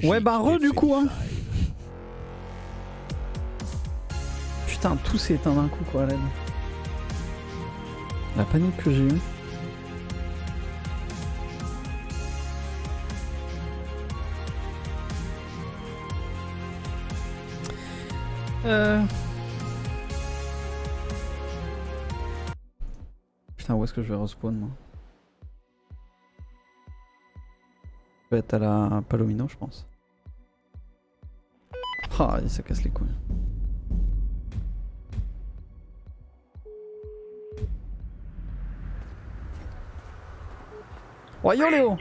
Ouais bah du coup hein. Putain tout s'est éteint d'un coup quoi l'aide. La panique que j'ai eue. Putain où est-ce que je vais respawn moi? Je vais être à la Palomino je pense. Ah ça casse les couilles. Oh yo Léo.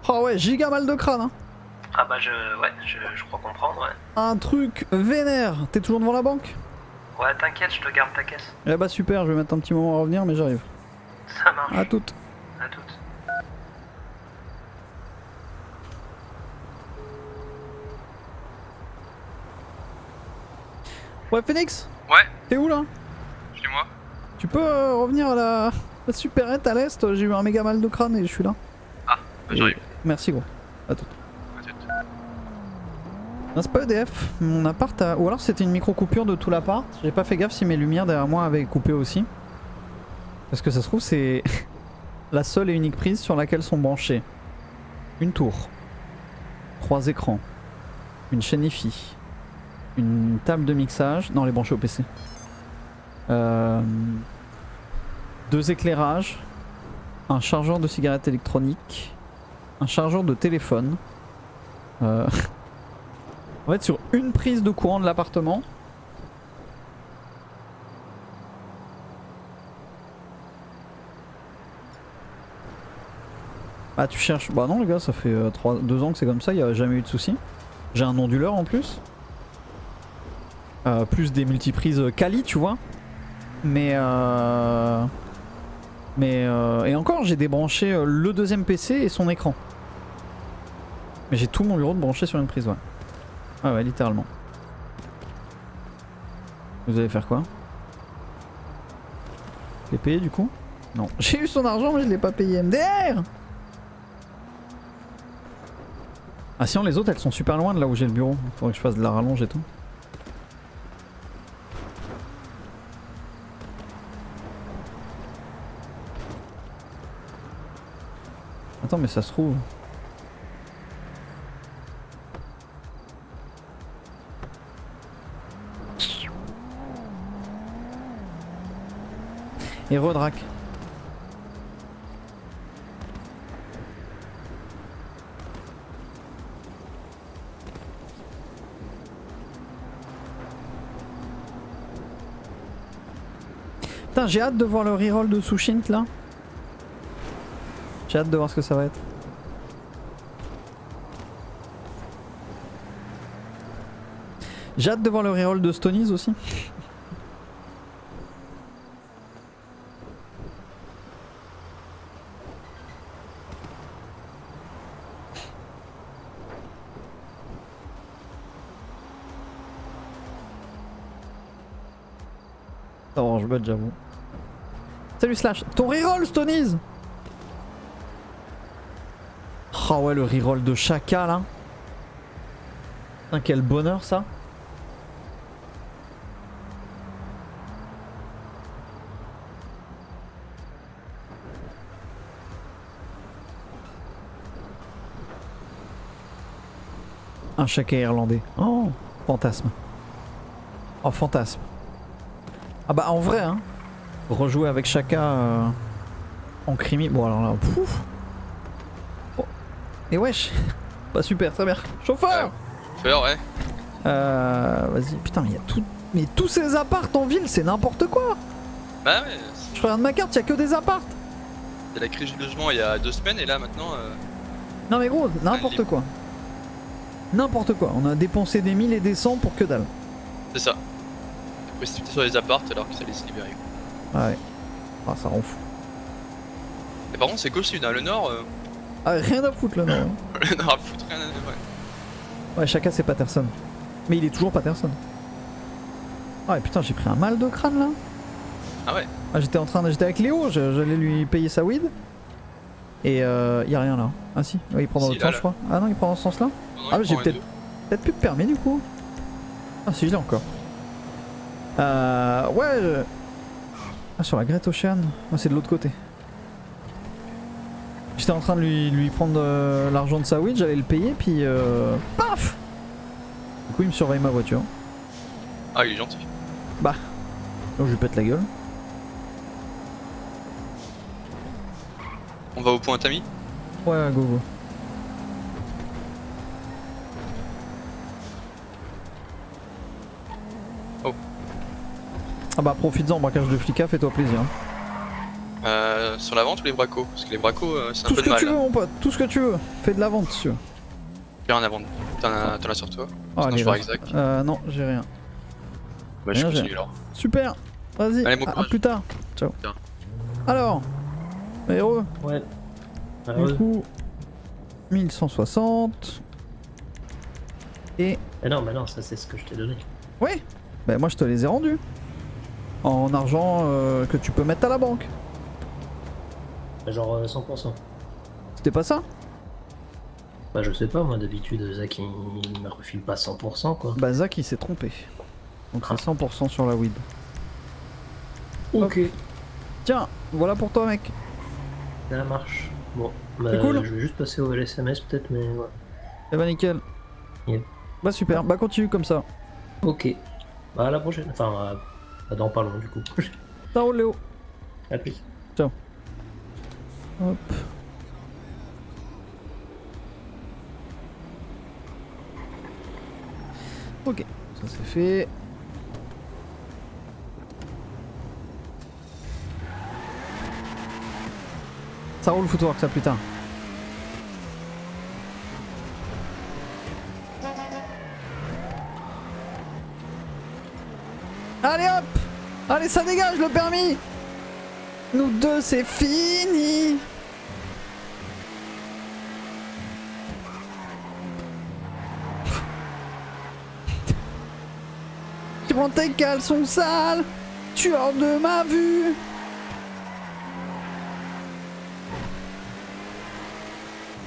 Oh ouais giga mal de crâne hein. Ah bah je crois comprendre ouais. Un truc vénère. T'es toujours devant la banque? Ouais t'inquiète je te garde ta caisse. Eh bah super je vais mettre un petit moment à revenir mais j'arrive. Ça marche. À toutes. À toutes. Ouais Phoenix. Ouais. T'es où là? Chez moi. Tu peux revenir à la supérette à l'est, j'ai eu un méga mal de crâne et je suis là. Ah, bah j'arrive. Merci gros. À tout. À toute. Non c'est pas EDF, mon appart a... Ou alors c'était une micro coupure de tout l'appart. J'ai pas fait gaffe si mes lumières derrière moi avaient coupé aussi. Parce que ça se trouve c'est la seule et unique prise sur laquelle sont branchés une tour, 3 écrans, une chaîne IFI, une table de mixage, non les brancher au PC. 2 éclairages, un chargeur de cigarette électronique, un chargeur de téléphone. En fait sur une prise de courant de l'appartement. Ah tu cherches... Bah non les gars ça fait 2 ans que c'est comme ça, il n'y a jamais eu de soucis. J'ai un onduleur en plus. Plus des multiprises quali tu vois. Mais et encore j'ai débranché le deuxième PC et son écran. Mais j'ai tout mon bureau de branché sur une prise ouais. Ah ouais littéralement. Vous allez faire quoi? Je l'ai payé du coup? Non. J'ai eu son argent mais je l'ai pas payé. MDR! Ah sinon les autres elles sont super loin de là où j'ai le bureau. Faudrait que je fasse de la rallonge et tout. Attends mais ça se trouve... Et redrac. Putain j'ai hâte de voir le reroll de Sushint là. J'ai hâte de voir ce que ça va être. J'ai hâte de voir le reroll de Stonies aussi. Orange bud j'avoue. Salut Slash. Ton reroll Stonies. Oh ouais le reroll de Chaka là. Putain quel bonheur ça. Un Chaka irlandais. Oh fantasme. Oh fantasme. Ah bah en vrai hein. Rejouer avec Chaka en crimi. Bon alors là. Pouf. Oh. Et wesh. Pas super très bien. Chauffeur. Chauffeur ouais. Vas-y putain il y a tout. Mais tous ces apparts en ville c'est n'importe quoi. Bah ouais. Je regarde ma carte, il y a que des apparts. Il y a la crise du logement il y a 2 semaines et là maintenant... Non mais gros, n'importe quoi. N'importe quoi, on a dépensé des 1000 et des 100 pour que dalle. C'est ça. Précipité sur les apparts alors que ça allait se libérer. Ah ouais. Ah ça rend fou. Et par contre c'est qu'au sud, hein. Le nord... Ah rien à foutre là non. Le nord à foutre rien à... Ouais. Ouais Chaka c'est Patterson. Mais il est toujours Patterson. Ah et putain j'ai pris un mal de crâne là. Ah ouais. Ah j'étais avec Léo, j'allais lui payer sa weed. Et y a rien là. Ah si, ouais, il prend dans Si, l'autre là, sens je crois. Ah non, il prend dans ce sens là. Non, Ah il mais j'ai prend un peut-être deux. plus de permis du coup. Ah si je l'ai encore. Ouais. Ah sur la Great Ocean. Moi c'est de l'autre côté. J'étais en train de lui prendre l'argent de sa weed, j'allais le payer puis paf. Du coup il me surveille ma voiture. Ah, il est gentil. Bah. Donc je lui pète la gueule. On va au point Tami. Ouais go go. Oh. Ah bah profites-en, braquage de flicka, fais-toi plaisir. Sur la vente ou les bracos? Parce que les bracos, c'est un Tout peu ce de que mal. tu veux mon pote, tout ce que tu veux. Fais de la vente si tu veux. J'ai rien à vendre. T'en as sur toi? Oh, Sinon allez, je ferai reste. Isaac. Non, j'ai rien. Bah je rien, continue alors. Super, vas-y, Allez, bon à courage. plus tard. Ciao. Bien. Alors, héros, Ouais. du coup, 1160. Et, Mais non, ça c'est ce que je t'ai donné. ouais, bah moi je te les ai rendus. En argent que tu peux mettre à la banque. Genre 100%. C'était pas ça? Bah je sais pas, moi d'habitude Zach il me refile pas 100% quoi. Bah Zach il s'est trompé. Donc c'est 100% sur la weed. Ok, Tiens, voilà pour toi mec. ça marche. Bon, bah C'est cool. je vais juste passer au LSMS peut-être, mais ouais. Eh bah nickel. Yep. Bah super, bah continue comme ça. Ok. Bah à la prochaine. Enfin, dans pas long du coup. Ça roule Léo. À plus. Hop. Ok, ça c'est fait. Ça roule footwork ça plus tard. Allez hop! Allez ça dégage le permis! Nous deux c'est fini! Tu prends tes caleçons sales, tueur de ma vue.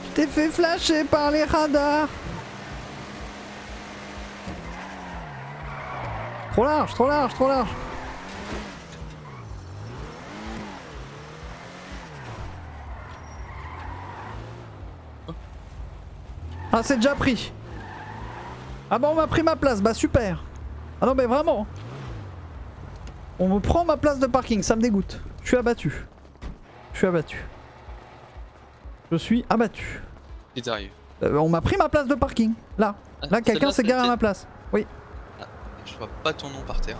Tu t'es fait flasher par les radars. Trop large, trop large, trop large. Ah c'est déjà pris. Ah bah on m'a pris ma place, bah super. Ah non mais vraiment. On me prend ma place de parking, ça me dégoûte. Je suis abattu. Je suis abattu. Je suis abattu. Il t'arrive. On m'a pris ma place de parking. Là. Là quelqu'un s'est garé à ma place. Oui. Je vois pas ton nom par terre.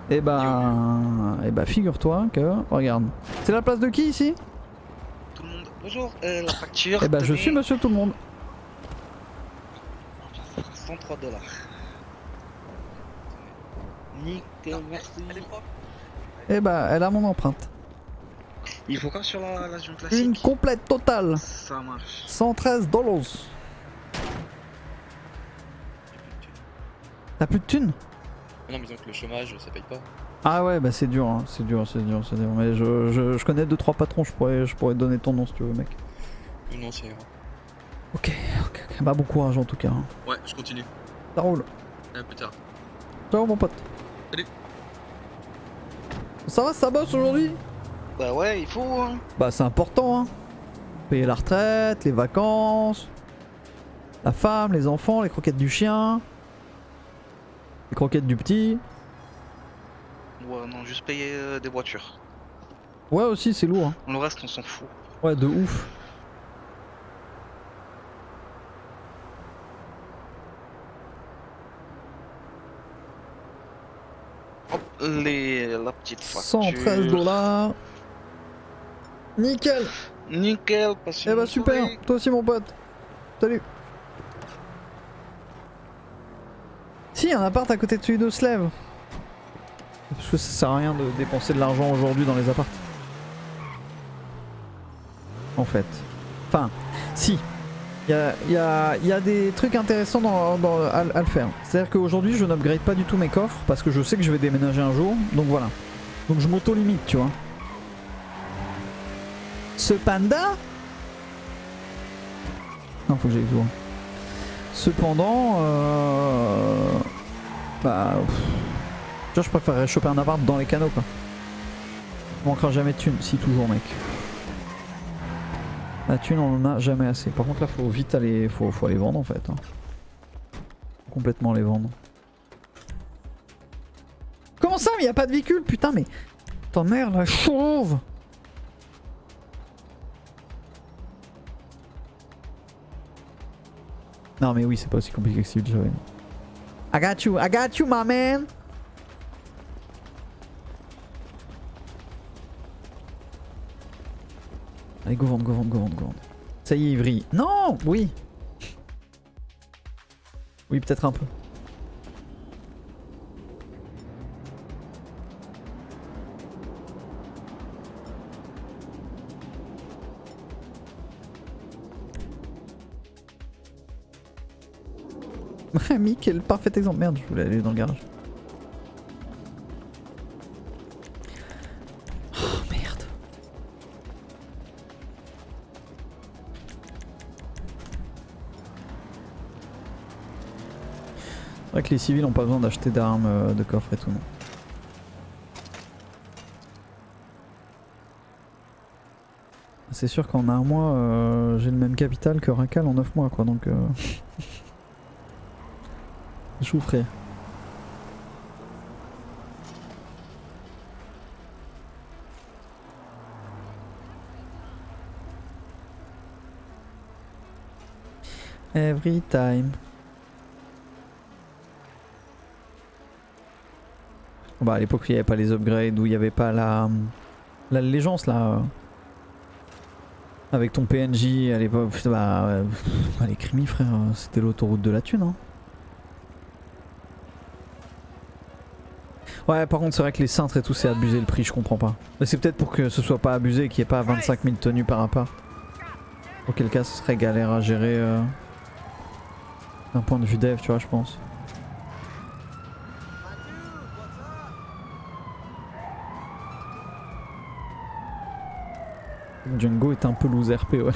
Et bah figure-toi que... Regarde. C'est la place de qui ici? Tout le monde. Bonjour, la facture. Eh bah je tenez, suis monsieur tout le monde. 103 $. Nickel, merci. Eh bah elle a mon empreinte. Il faut quoi sur la zone classique? Une complète totale. Ça marche. 113 $. T'as plus de thunes? Non, mais disons que le chômage, ça paye pas. Ah ouais bah c'est dur, hein. c'est dur. Mais je connais 2-3 patrons, je pourrais te donner ton nom si tu veux mec. Non, c'est. Ok. Bah bon courage en tout cas. Hein. Ouais, je continue. Ça roule. À plus tard. Ciao mon pote. Salut. Ça va, ça bosse aujourd'hui? Bah ouais, il faut. Hein. Bah c'est important hein. Payer la retraite, les vacances, la femme, les enfants, les croquettes du chien, les croquettes du petit. Ouais, non, juste payer des voitures. Ouais aussi c'est lourd. Hein. Le reste, on s'en fout. Ouais de ouf. Hop, la petite facture. 113 $. Nickel. Nickel, passe une Eh bah bonne super, soirée. toi aussi mon pote. Salut. Si, un appart à côté de celui d'Oslev. Parce que ça sert à rien de dépenser de l'argent aujourd'hui dans les apparts. En fait. Enfin, si. Il y a des trucs intéressants à le faire. C'est-à-dire qu'aujourd'hui je n'upgrade pas du tout mes coffres parce que je sais que je vais déménager un jour. Donc voilà. Donc je m'auto-limite, tu vois. Cependant, Non, faut que j'aille voir. Cependant, bah, tu vois, je préférerais choper un appart dans les canaux quoi. On manquera jamais de thunes, si toujours mec. La thune on en a jamais assez. Par contre là faut vite aller, faut aller vendre en fait. Hein. Complètement les vendre. Comment ça mais y a pas de véhicule putain mais... Ta mère la chauve. Non mais oui c'est pas aussi compliqué que Civil Joven. I got you my man. Allez go vendre, go vendre, go vendre, go vendre. Ça y est Ivry. Non. Oui. Oui peut-être un peu. Mick est le parfait exemple. Merde, je voulais aller dans le garage. Oh merde. C'est vrai que les civils ont pas besoin d'acheter d'armes, de coffres et tout. Non. C'est sûr qu'en un mois, j'ai le même capital que Racal en 9 mois quoi donc... Je vous ferai. Every time. Bah à l'époque il n'y avait pas les upgrades ou il n'y avait pas l'allégeance là. Avec ton PNJ à l'époque. Bah les crimis frère, c'était l'autoroute de la thune hein. Ouais par contre c'est vrai que les cintres et tout c'est abusé le prix, je comprends pas. Mais c'est peut-être pour que ce soit pas abusé et qu'il n'y ait pas 25 000 tenues par appart. Auquel cas ce serait galère à gérer d'un point de vue dev tu vois je pense. Django est un peu loose RP ouais.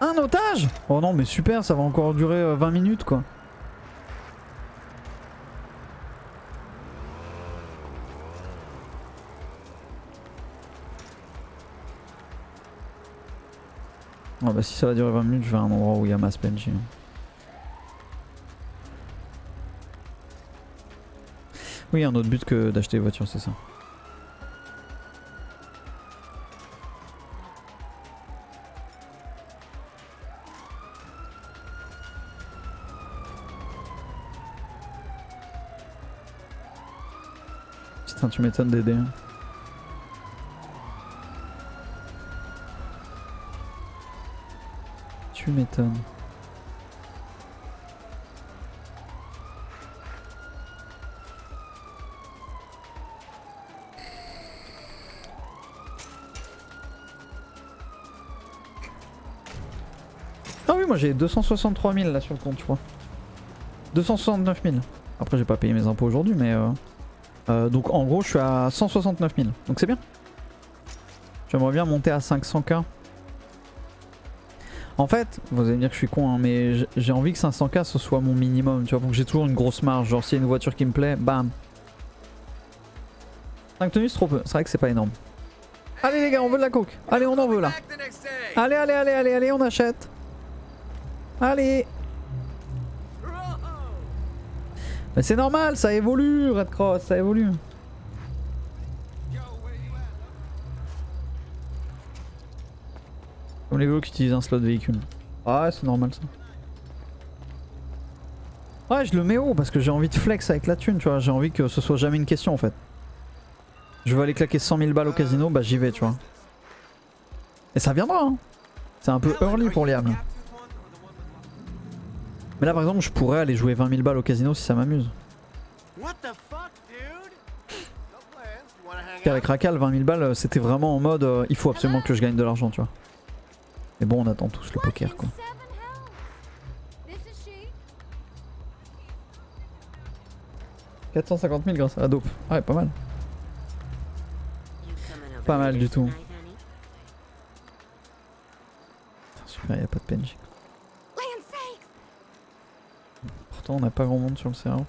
Un otage! Oh non mais super ça va encore durer 20 minutes quoi. Ah bah si ça va durer 20 minutes je vais à un endroit où il y a mass PNJ. Oui un autre but que d'acheter des voitures c'est ça. Putain tu m'étonnes d'aider. Tu m'étonnes. Ah oui moi j'ai 263 000 là sur le compte je crois. 269 000. Après j'ai pas payé mes impôts aujourd'hui mais donc en gros je suis à 169 000 donc c'est bien. J'aimerais bien monter à 500k. En fait, vous allez me dire que je suis con hein, mais j'ai envie que 500k ce soit mon minimum tu vois pour que j'ai toujours une grosse marge. Genre s'il y a une voiture qui me plaît, bam. 5 tenues c'est trop peu, c'est vrai que c'est pas énorme. Allez les gars on veut de la coke. Allez on en veut là. Allez allez allez allez allez on achète. Allez. Mais c'est normal, ça évolue Red Cross, ça évolue. Comme les vélos qui utilisent un slot véhicule. Ah ouais c'est normal ça. Ouais je le mets haut parce que j'ai envie de flex avec la thune tu vois, j'ai envie que ce soit jamais une question en fait. Je veux aller claquer 100 000 balles au casino, bah j'y vais tu vois. Et ça viendra hein. C'est un peu early pour Liam. Mais là par exemple je pourrais aller jouer 20 000 balles au casino si ça m'amuse. Avec Racal 20 000 balles c'était vraiment en mode il faut absolument que je gagne de l'argent tu vois. Mais bon on attend tous le poker quoi. « 450 000 grâce à la dope. Ah ouais pas mal. Pas mal du tout. PNJ. Pourtant on n'a pas grand monde sur le serveur.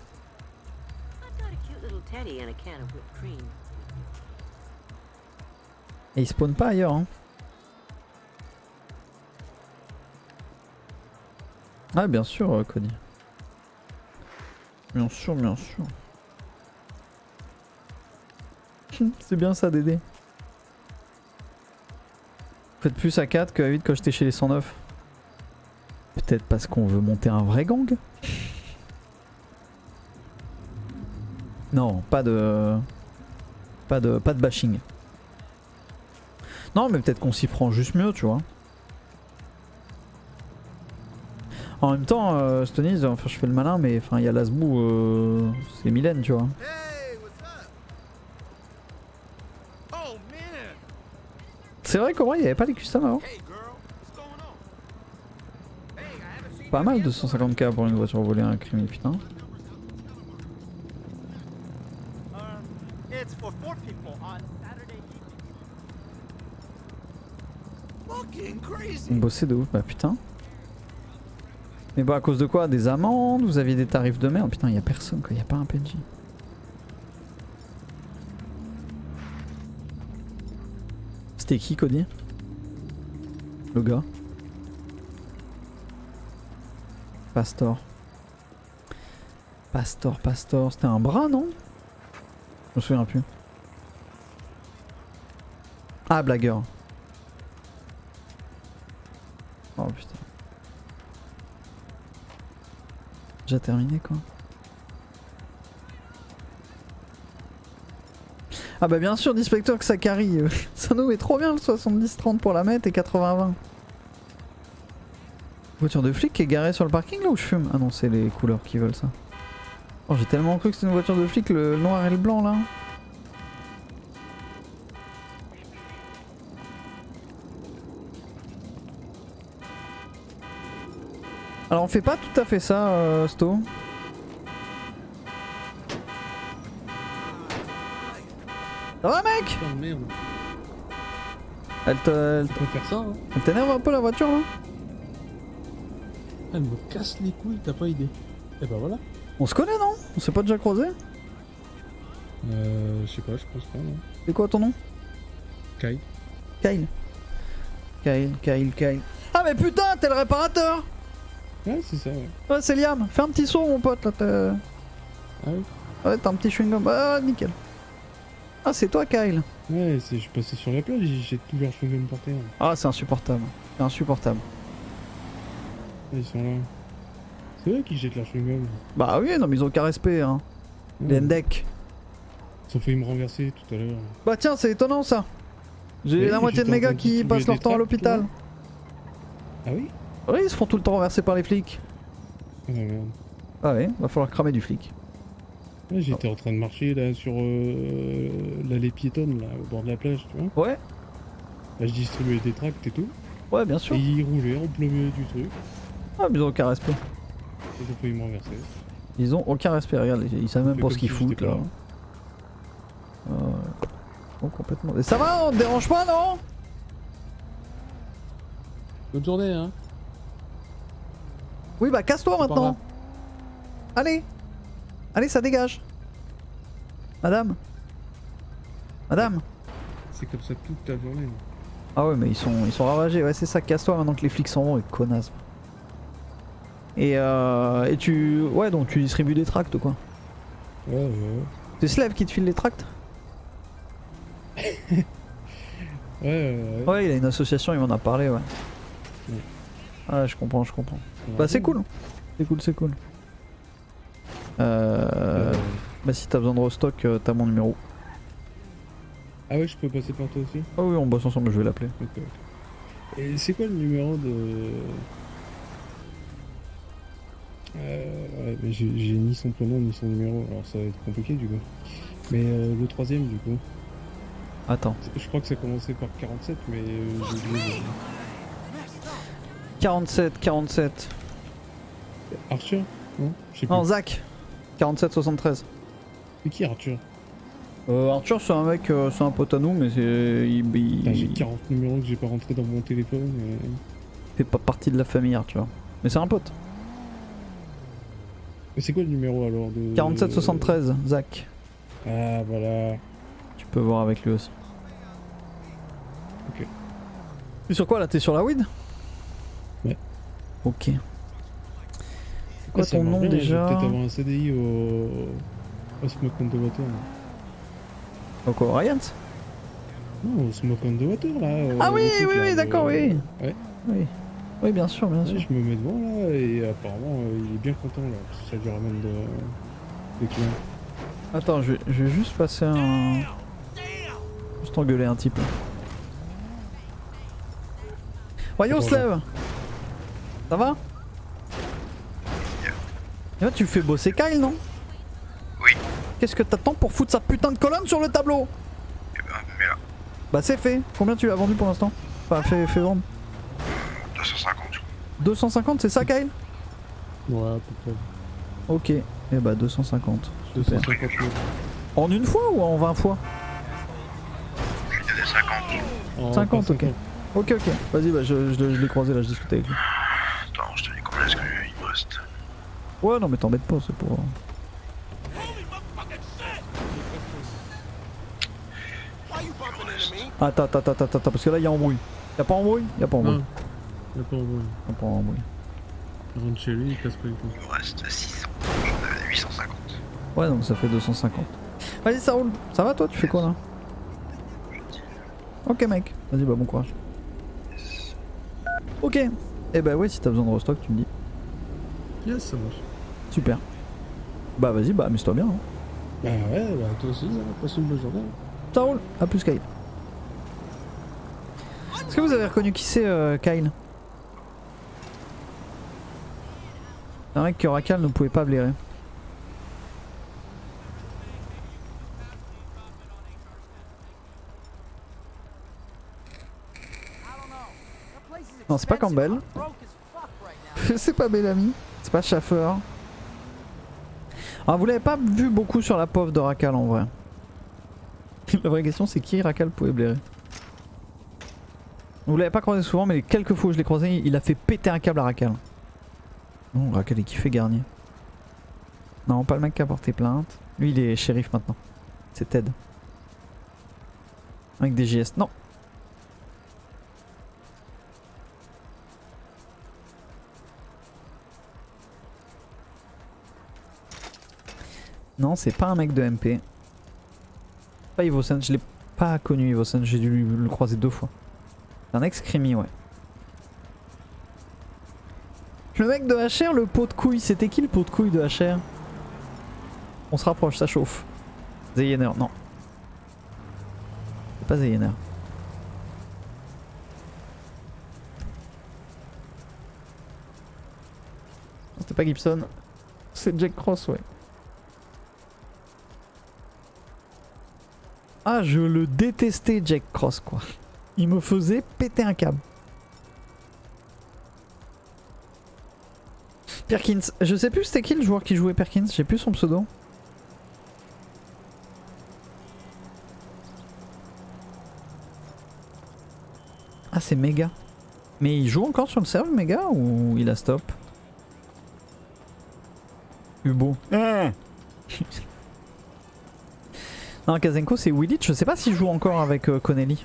Et il spawn pas ailleurs hein. Ah bien sûr Cody. Bien sûr, bien sûr. C'est bien ça Dédé. Faites plus à 4 que à 8 quand j'étais chez les 109. Peut-être parce qu'on veut monter un vrai gang. Non, pas de bashing. Non mais peut-être qu'on s'y prend juste mieux tu vois. En même temps, Stonies, enfin je fais le malin mais enfin il y a Lasbou, c'est Mylène tu vois. C'est vrai qu'au moins il n'y avait pas les customs avant. Pas mal 250k pour une voiture volée à un criminel putain. Bosser de ouf, bah putain. Mais bon à cause de quoi? Des amendes? Vous aviez des tarifs de merde? Putain y'a personne quoi, y'a pas un PNJ. C'était qui Cody? Le gars? Pastor. Pastor, c'était un bras non? Je me souviens plus. Ah blagueur. Oh putain. Déjà terminé quoi. Ah bah bien sûr Dispector que ça carry. Ça nous met trop bien le 70-30 pour la mettre et 80-20. Voiture de flic qui est garée sur le parking là où je fume? Ah non c'est les couleurs qui veulent ça. Oh j'ai tellement cru que c'était une voiture de flic, le noir et le blanc là. Alors on fait pas tout à fait ça Sto. Ça va mec? Putain de merde. Elle Faut pas faire ça hein. elle t'énerve un peu la voiture là? Elle me casse les couilles, t'as pas idée. Et bah voilà. On se connaît non? On s'est pas déjà croisé? Je sais pas, je pense pas non. C'est quoi ton nom? Kai. Kyle. Kyle. Ah mais putain t'es le réparateur! Ouais c'est ça ouais. Ouais c'est Liam, fais un petit saut mon pote là t'as... Ah oui. Ouais t'as un petit chewing-gum, ah nickel. Ah c'est toi Kyle. Ouais, je suis passé sur la plage, j'ai tout leur chewing-gum par terre. Ah c'est insupportable, c'est insupportable. Ils sont là. C'est eux qui jettent leur chewing-gum. Bah oui non mais ils ont aucun respect hein. Les NDEC. Ils ont failli me renverser tout à l'heure. Bah tiens c'est étonnant ça. J'ai Oui, la moitié de j'étais mes en gars train de qui distribuer passent leur des temps à tracts, l'hôpital. Ah oui? Oui ils se font tout le temps renverser par les flics. Ah merde. Ah ouais, va falloir cramer du flic. Ouais, j'étais en train de marcher là sur l'allée piétonne là au bord de la plage, tu vois. Ouais, Là je distribuais des tracts et tout. ouais bien sûr. Et ils roulaient en plein milieu du truc. Ah mais ils ont aucun respect. Ils ont failli me renverser. Ils ont aucun respect, regarde, ils savent même fait pas comme ce qu'ils si foutent j'étais là. pas Oh complètement. Et ça va, on te dérange pas non? Bonne journée hein. Oui bah casse-toi par maintenant. là. Allez. Allez ça dégage. Madame. Madame. C'est comme ça toute ta journée. Là. Ah ouais mais ils sont ravagés, ouais c'est ça, casse-toi maintenant que les flics s'en vont, les connasses. Et tu... Ouais donc tu distribues des tracts quoi. Ouais. C'est Slave qui te file les tracts? Ouais il a une association, il m'en a parlé ouais. Ouais. Ah je comprends. Bah c'est cool. C'est cool. Bah si t'as besoin de restock, t'as mon numéro. Ah ouais, je peux passer par toi aussi? Ah oui on bosse ensemble, je vais l'appeler. Ok. Et c'est quoi le numéro de... ouais, mais j'ai ni son prénom ni son numéro, alors ça va être compliqué du coup. Mais le troisième du coup. Attends. Je crois que ça commençait par 47 mais j'ai oublié. 47. Arthur? Non? Je sais plus. Non Zach. 47-73. C'est qui Arthur? Arthur c'est un mec, c'est un pote à nous mais c'est... Putain, j'ai 40 numéros que j'ai pas rentré dans mon téléphone. fait pas partie de la famille Arthur. Mais c'est un pote. Mais c'est quoi le numéro alors de... 4773, Zach. Ah voilà. Tu peux voir avec lui aussi. Ok. Tu es sur quoi là? T'es sur la weed? Ouais. Ok. C'est quoi Ça ton marche nom bien, je vais déjà? peut-être avoir un CDI au Smoke on the Water. Là. Donc au Ryans? Non, au Smoke on the Water là. Ah oui, le truc, oui, là, oui, d'accord, oui. Ouais. Oui. Oui, bien sûr, bien sûr. Ouais, je me mets devant là et apparemment il est bien content là. Parce que ça lui ramène des clients. Attends, je vais juste passer un... Juste engueuler un type. Ouais, yo, Attends, Slave. Ça va? Et là, tu fais bosser Kyle, non? Oui. Qu'est-ce que t'attends pour foutre sa putain de colonne sur le tableau? Eh ben, mais là, Bah c'est fait. Combien tu l'as vendu pour l'instant? Enfin, fait vendre. 250 je crois. 250, c'est ça, Kyle? Ouais, à peu près. Ok. Et bah 250. 250 000. En une fois ou en 20 fois? Je lui donnais 50. En 50, ok. 50. Ok, ok. Vas-y, bah je l'ai croisé là, je discutais avec lui. Attends, je te dis combien est-ce qu'il me reste. Ouais, non, mais t'embête pas, c'est pour. Attends, parce que là, il y a embrouille. Y'a pas embrouille? Y'a pas embrouille. Non, il a pas envoyé. Y'a pas embrouille. Il rentre chez lui, il casse pas les couilles. Il me reste 600. J'en avais 850. Ouais, donc ça fait 250. Vas-y, ça roule. Ça va, toi? Tu fais quoi là? Ok, mec. Vas-y, bah bon courage. Ok. Et bah, ouais, si t'as besoin de restock, tu me dis. Yes, ça marche. Super. Bah, vas-y, bah, amuse-toi bien. Hein. Bah ouais, bah toi aussi, ça va passer une bonne journée. Ça roule. A plus, Kyle. Est-ce que vous avez reconnu qui c'est, Kyle? Un mec que Racal ne pouvait pas blairer. Non, c'est pas Campbell. C'est pas Bellamy. C'est pas Schaffer. Alors, vous l'avez pas vu beaucoup sur la pauvre de Racal en vrai. La vraie question, c'est qui Racal pouvait blairer. Vous l'avez pas croisé souvent, mais les quelques fois où je l'ai croisé, il a fait péter un câble à Racal. Non, Racal est kiffé Garnier. Non, pas le mec qui a porté plainte. Lui, il est shérif maintenant. C'est Ted. Avec des JS. Non. Non, c'est pas un mec de MP. Pas Ivosen, je l'ai pas connu Ivosen, j'ai dû le croiser 2 fois. C'est un ex-crimi, ouais. Le mec de HR, le pot de couille, c'était qui le pot de couille de HR? On se rapproche, ça chauffe. Zeyener, non. C'est pas Zeyener. C'était pas Gibson. C'est Jack Cross, ouais. Ah, je le détestais, Jack Cross, quoi. Il me faisait péter un câble. Perkins, je sais plus c'était qui le joueur qui jouait Perkins, j'ai plus son pseudo. Ah, c'est Mega. Mais il joue encore sur le serve, Mega, ou il a stop? Hubo. Non, Kazenko c'est Willit, je sais pas s'il joue encore avec Connelly.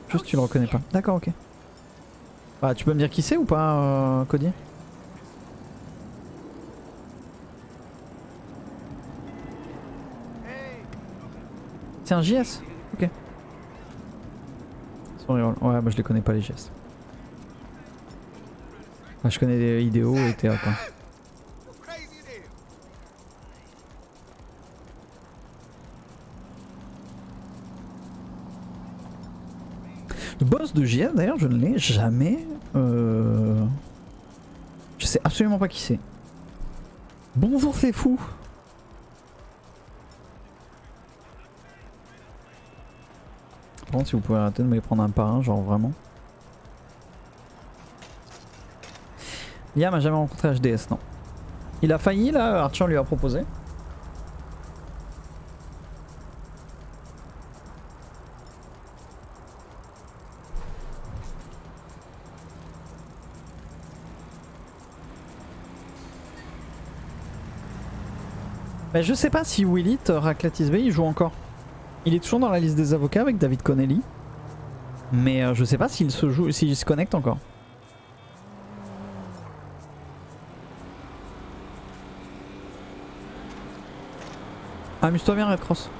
Juste tu le reconnais pas. D'accord, ok. Bah tu peux me dire qui c'est ou pas, Cody? C'est un JS? Ok. Ouais, bah je les connais pas les JS. Bah, je connais des idéaux et TA quoi. Le boss de JS d'ailleurs je ne l'ai jamais... Je sais absolument pas qui c'est. Bonjour c'est fou. Par contre si vous pouvez arrêter de me les prendre un par un, genre vraiment. Liam a jamais rencontré HDS, non. Il a failli là, Arthur lui a proposé. Bah, je sais pas si Willit Raclatisvé il joue encore. Il est toujours dans la liste des avocats avec David Connelly. Mais je sais pas s'il se connecte encore. Amuse-toi bien Red Cross.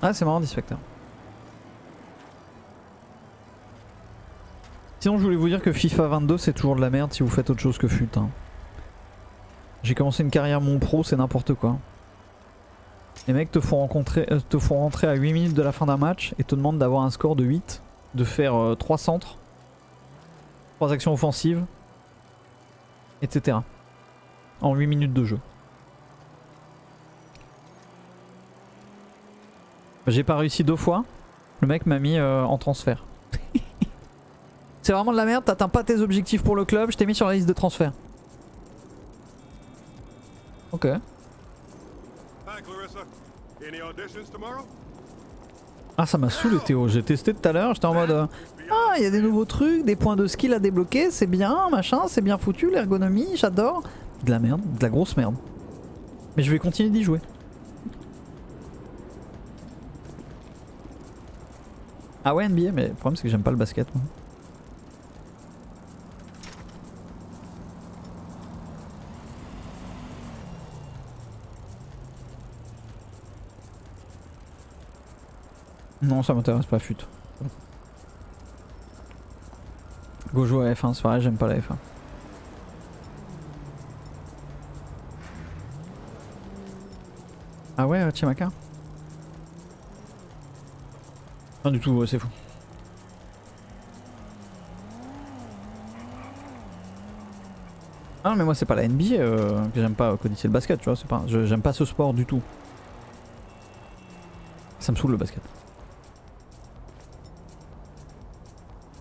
Ah c'est marrant Dispector. Sinon je voulais vous dire que FIFA 22 c'est toujours de la merde si vous faites autre chose que FUT. Hein. J'ai commencé une carrière mon pro, c'est n'importe quoi. Les mecs te font rentrer à 8 minutes de la fin d'un match et te demandent d'avoir un score de 8, de faire 3 centres, 3 actions offensives, etc. En 8 minutes de jeu. J'ai pas réussi 2 fois, le mec m'a mis en transfert. C'est vraiment de la merde, t'atteins pas tes objectifs pour le club, je t'ai mis sur la liste de transfert. Ok. Ah ça m'a saoulé Théo, j'ai testé tout à l'heure, j'étais en mode ah il y a des nouveaux trucs, des points de skill à débloquer, c'est bien, machin, c'est bien foutu, l'ergonomie, j'adore. De la merde, de la grosse merde. Mais je vais continuer d'y jouer. Ah ouais NBA, mais le problème c'est que j'aime pas le basket moi. Non ça m'intéresse pas FUT. Go jouer à F1, c'est pareil, j'aime pas la F1. Ah ouais Chimaka? Pas du tout, ouais, c'est fou. Ah non mais moi c'est pas la NBA que j'aime pas Cody, c'est le basket tu vois, c'est pas. J'aime pas ce sport du tout. Ça me saoule le basket.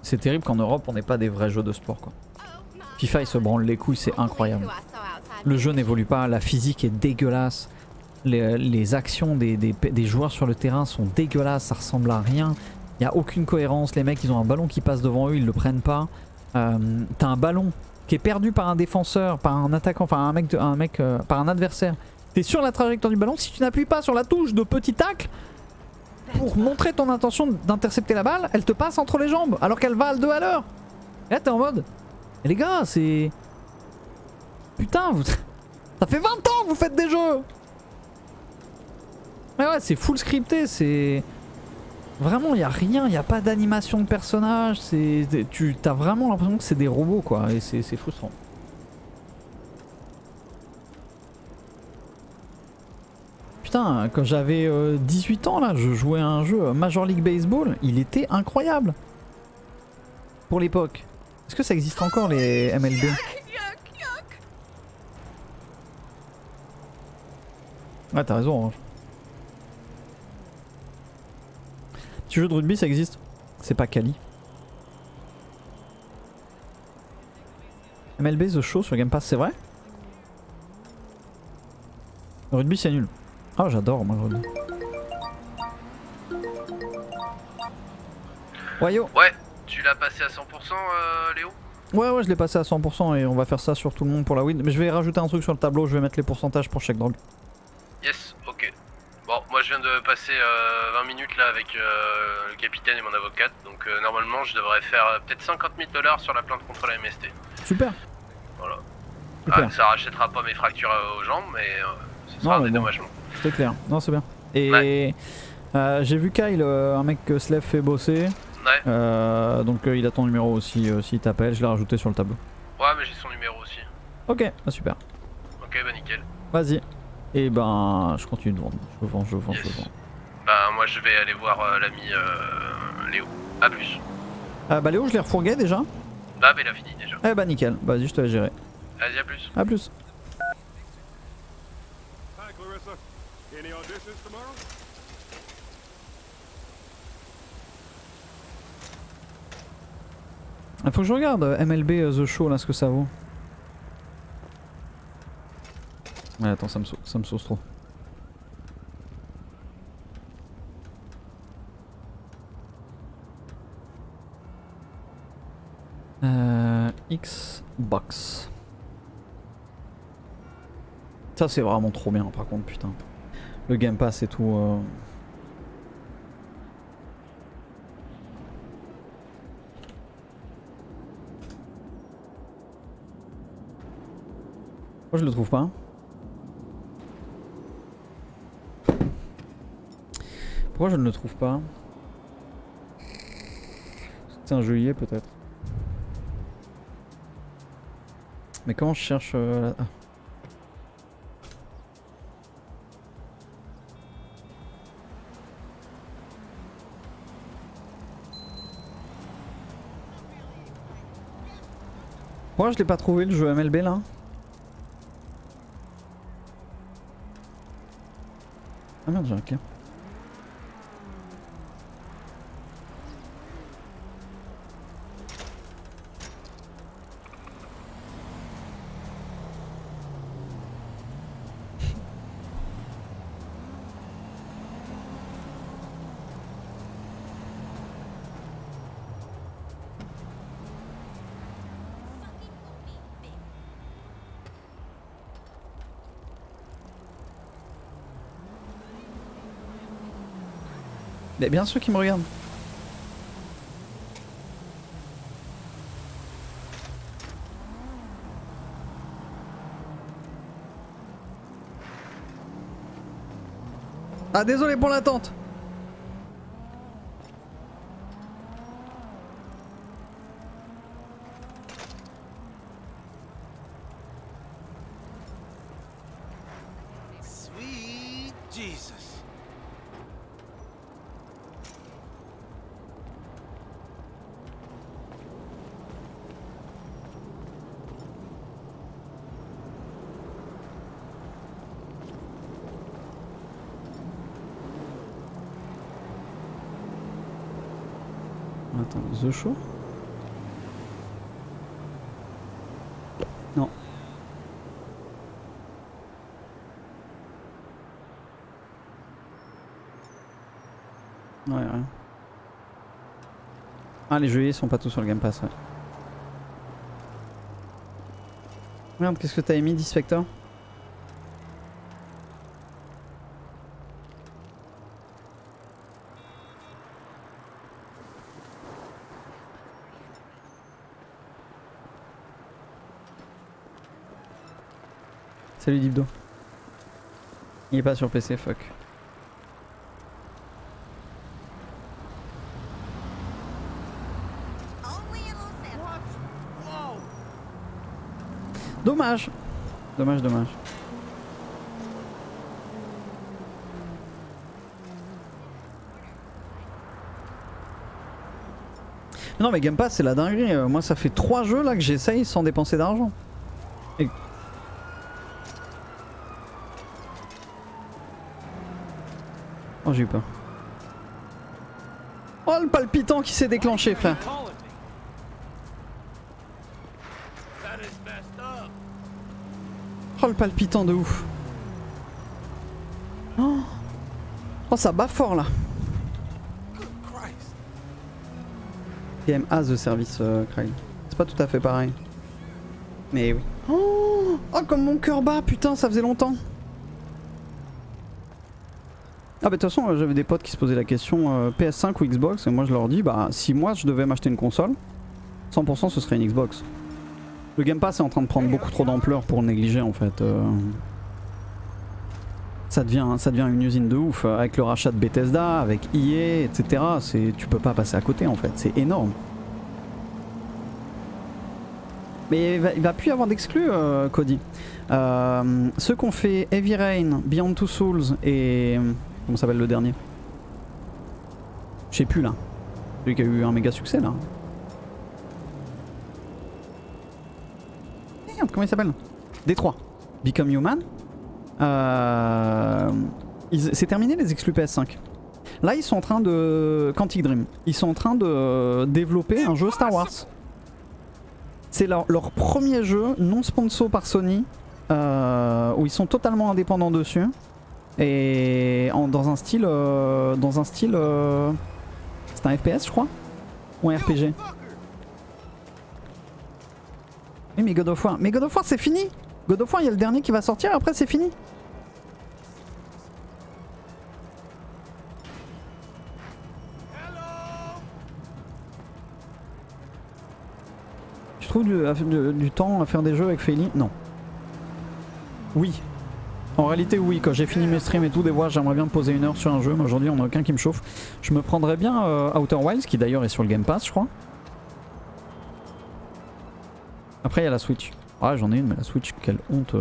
C'est terrible qu'en Europe on n'ait pas des vrais jeux de sport quoi. FIFA il se branle les couilles, c'est incroyable. Le jeu n'évolue pas, la physique est dégueulasse. Les actions des joueurs sur le terrain sont dégueulasses, ça ressemble à rien. Il n'y a aucune cohérence, les mecs ils ont un ballon qui passe devant eux, ils le prennent pas. T'as un ballon qui est perdu par un défenseur, par un attaquant, enfin par un adversaire. T'es sur la trajectoire du ballon, si tu n'appuies pas sur la touche de petit tacle pour montrer ton intention d'intercepter la balle, elle te passe entre les jambes alors qu'elle va à 2 à l'heure. Et là t'es en mode et les gars c'est... Putain ça fait 20 ans que vous faites des jeux. Mais ouais c'est full scripté, c'est... Vraiment y a rien, y a pas d'animation de personnage, t'as vraiment l'impression que c'est des robots quoi et c'est frustrant. Putain, quand j'avais 18 ans là, je jouais à un jeu Major League Baseball, il était incroyable. Pour l'époque. Est-ce que ça existe encore les MLB? Ouais t'as raison Orange. Petit jeu de rugby ça existe. C'est pas Cali. MLB The Show sur Game Pass c'est vrai? Le rugby c'est nul. Ah j'adore moi le rugby. Ouais yo. Ouais, tu l'as passé à 100% Léo? Ouais je l'ai passé à 100% et on va faire ça sur tout le monde pour la win. Mais je vais rajouter un truc sur le tableau, je vais mettre les pourcentages pour chaque drogue. Yes, ok. Bon, moi je viens de passer 20 minutes là avec le capitaine et mon avocate, donc normalement je devrais faire peut-être 50 000 $ sur la plainte contre la MST. Super. Voilà. Super. Ah, ça rachètera pas mes fractures aux jambes, mais ce sera un dédommagement. Bon, c'est clair, non c'est bien. Et ouais. J'ai vu Kyle, un mec que Slev fait bosser. Ouais. Donc il a ton numéro aussi s'il t'appelle, je l'ai rajouté sur le tableau. Ouais mais j'ai son numéro aussi. Ok, bah super. Ok bah nickel. Vas-y. Et ben je continue de vendre. Je vends. Bah moi je vais aller voir l'ami Léo. A plus. Bah Léo je l'ai refourgué déjà. Bah il a fini déjà. Eh bah nickel, vas-y je te laisse gérer. Vas-y à plus. A plus. Il faut que je regarde MLB The Show là ce que ça vaut. Ouais attends ça me sauce trop. Xbox. Ça c'est vraiment trop bien par contre, putain. Le Game Pass et tout. Pourquoi je le trouve pas? Pourquoi je ne le trouve pas? C'est un jeu peut-être. Mais comment je cherche ah. Pourquoi je l'ai pas trouvé le jeu MLB là? Ah merde, j'ai un clé. Mais bien sûr qu'il me regarde. Ah désolé pour l'attente. Sweet Jesus. Attends, The Show? Non. Ouais, rien. Ah, les jeux sont pas tous sur le Game Pass, ouais. Merde, qu'est-ce que t'as émis, Dispector? Salut Dibdo. Il est pas sur PC, fuck. Dommage. Dommage, dommage. Non mais Game Pass c'est la dinguerie. Moi ça fait 3 jeux là que j'essaye sans dépenser d'argent. Et... Oh j'ai eu peur. Oh le palpitant qui s'est déclenché frère. Oh le palpitant de ouf. Oh, oh ça bat fort là. PM as the service Craig. C'est pas tout à fait pareil. Mais oui. Oh, oh comme mon cœur bat putain ça faisait longtemps. Ah bah de toute façon j'avais des potes qui se posaient la question PS5 ou Xbox et moi je leur dis bah si moi je devais m'acheter une console 100% ce serait une Xbox. Le Game Pass est en train de prendre beaucoup trop d'ampleur pour le négliger en fait. Ça devient une usine de ouf avec le rachat de Bethesda, avec EA, etc. Tu peux pas passer à côté en fait, c'est énorme. Mais il va plus y avoir d'exclus Cody. Ceux qu'on fait Heavy Rain, Beyond Two Souls et... Comment s'appelle le dernier? Je sais plus là. Celui qui a eu un méga succès là. Merde, comment il s'appelle? Détroit. Become Human. C'est terminé les exclus PS5. Là ils sont en train de... Quantic Dream. Ils sont en train de développer un jeu Star Wars. C'est leur premier jeu non sponsor par Sony. Où ils sont totalement indépendants dessus. Et dans un style... c'est un FPS je crois? Ou un RPG? Oui mais God of War. Mais God of War c'est fini. God of War il y a le dernier qui va sortir, après c'est fini. Tu trouves du temps à faire des jeux avec Feli? Non. Oui. En réalité oui, quand j'ai fini mes streams et tout, des fois j'aimerais bien me poser 1 heure sur un jeu, mais aujourd'hui on a aucun qui me chauffe. Je me prendrais bien Outer Wilds, qui d'ailleurs est sur le Game Pass je crois. Après il y a la Switch. Ah j'en ai une, mais la Switch, quelle honte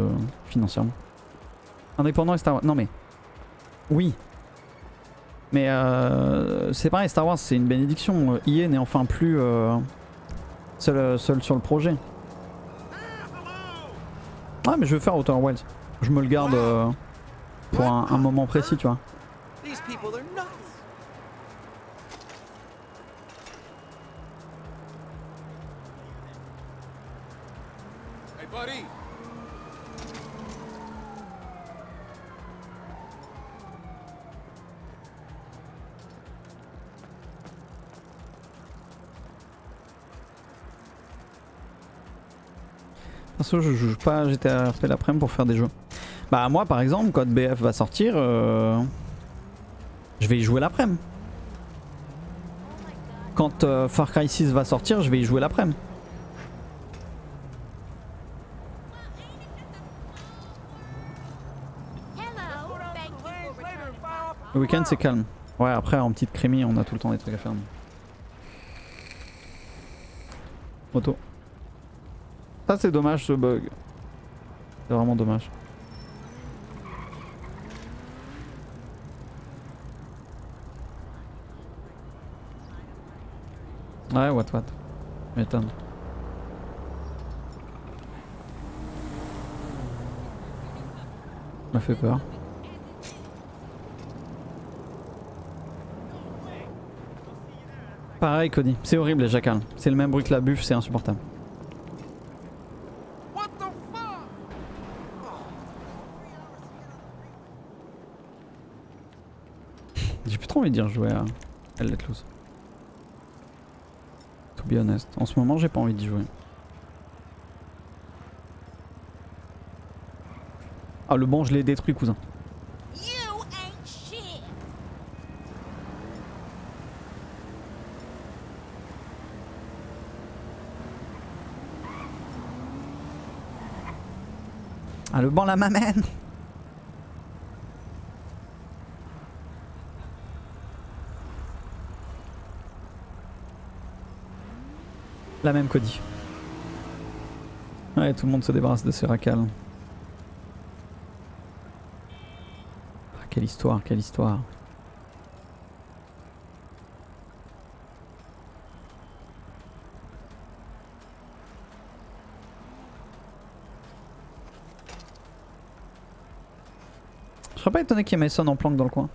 financièrement. Indépendant et Star Wars, non mais... Oui. Mais c'est pareil, Star Wars c'est une bénédiction. EA n'est enfin plus seul sur le projet. Ah mais je vais faire Outer Wilds. Je me le garde pour un moment précis, tu vois. These people are nuts. Hey, buddy. Perso je joue pas à GTA RP l'après-midi pour faire des jeux. Bah moi par exemple quand BF va sortir, je vais y jouer l'après-midi. Quand Far Cry 6 va sortir, je vais y jouer l'après-midi. Le week-end c'est calme. Ouais après en petite crémie on a tout le temps des trucs à faire. Moto. Ça c'est dommage ce bug. C'est vraiment dommage. Ouais what. M'étonne. M'a fait peur. Pareil Cody, c'est horrible les jacals. C'est le même bruit que la buffe, c'est insupportable. What the fuck? J'ai plus trop envie de dire jouer à Let Loose. To be honest. En ce moment j'ai pas envie d'y jouer. Ah le banc je l'ai détruit cousin. Ah le banc la m'amène. La même Cody. Ouais tout le monde se débarrasse de ses racales. Ah, quelle histoire, quelle histoire. Je serais pas étonné qu'il y ait Mason en planque dans le coin.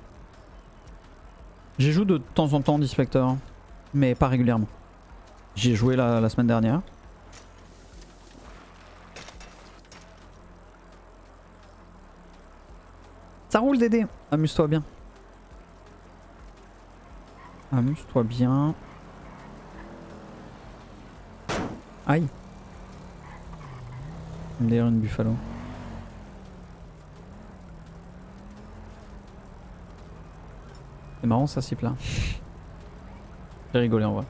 J'y joue de temps en temps d'Inspector, mais pas régulièrement. J'y ai joué la semaine dernière. Ça roule Dédé, amuse-toi bien. Amuse-toi bien. Aïe. D'ailleurs une buffalo. C'est marrant ça cible là. J'ai rigolé en vrai.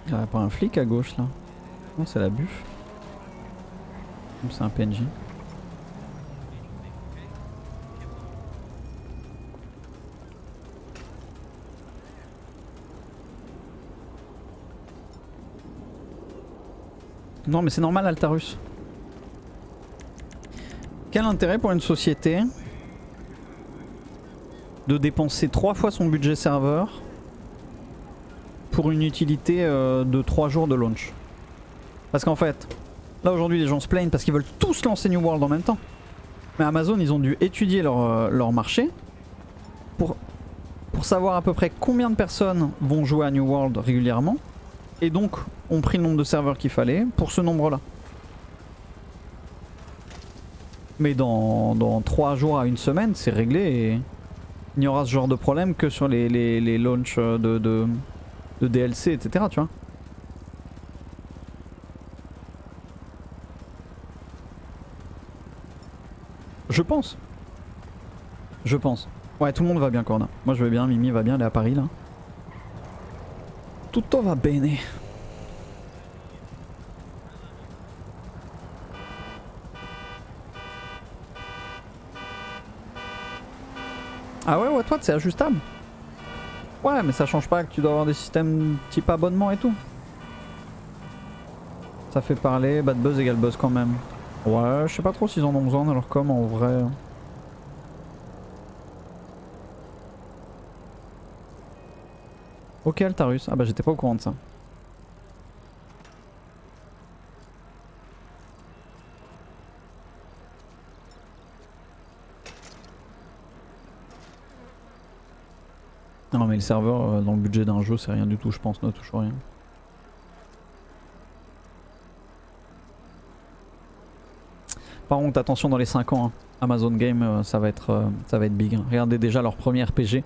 Il n'y aurait pas un flic à gauche là? Non c'est la buffe. C'est un PNJ. Non mais c'est normal Altarus. Quel intérêt pour une société de dépenser 3 fois son budget serveur pour une utilité de 3 jours de launch? Parce qu'en fait, là aujourd'hui les gens se plaignent parce qu'ils veulent tous lancer New World en même temps. Mais Amazon, ils ont dû étudier leur marché pour savoir à peu près combien de personnes vont jouer à New World régulièrement. Et donc, ont pris le nombre de serveurs qu'il fallait pour ce nombre-là. Mais dans 3 jours à 1 semaine, c'est réglé et il n'y aura ce genre de problème que sur les launchs de DLC, etc. Tu vois. Je pense. Je pense. Ouais, tout le monde va bien, Corona. Moi je vais bien, Mimi va bien, elle est à Paris là. Tutto va bene. Ah ouais, what c'est ajustable. Ouais, mais ça change pas que tu dois avoir des systèmes type abonnement et tout. Ça fait parler, bad buzz égale buzz quand même. Ouais, je sais pas trop s'ils en ont besoin dans leur com en vrai. Ok, Altarus. Ah bah j'étais pas au courant de ça. Non mais le serveur dans le budget d'un jeu c'est rien du tout je pense, ne touche rien. Par contre attention dans les 5 ans, hein. Amazon Game ça va être big. Regardez déjà leur premier RPG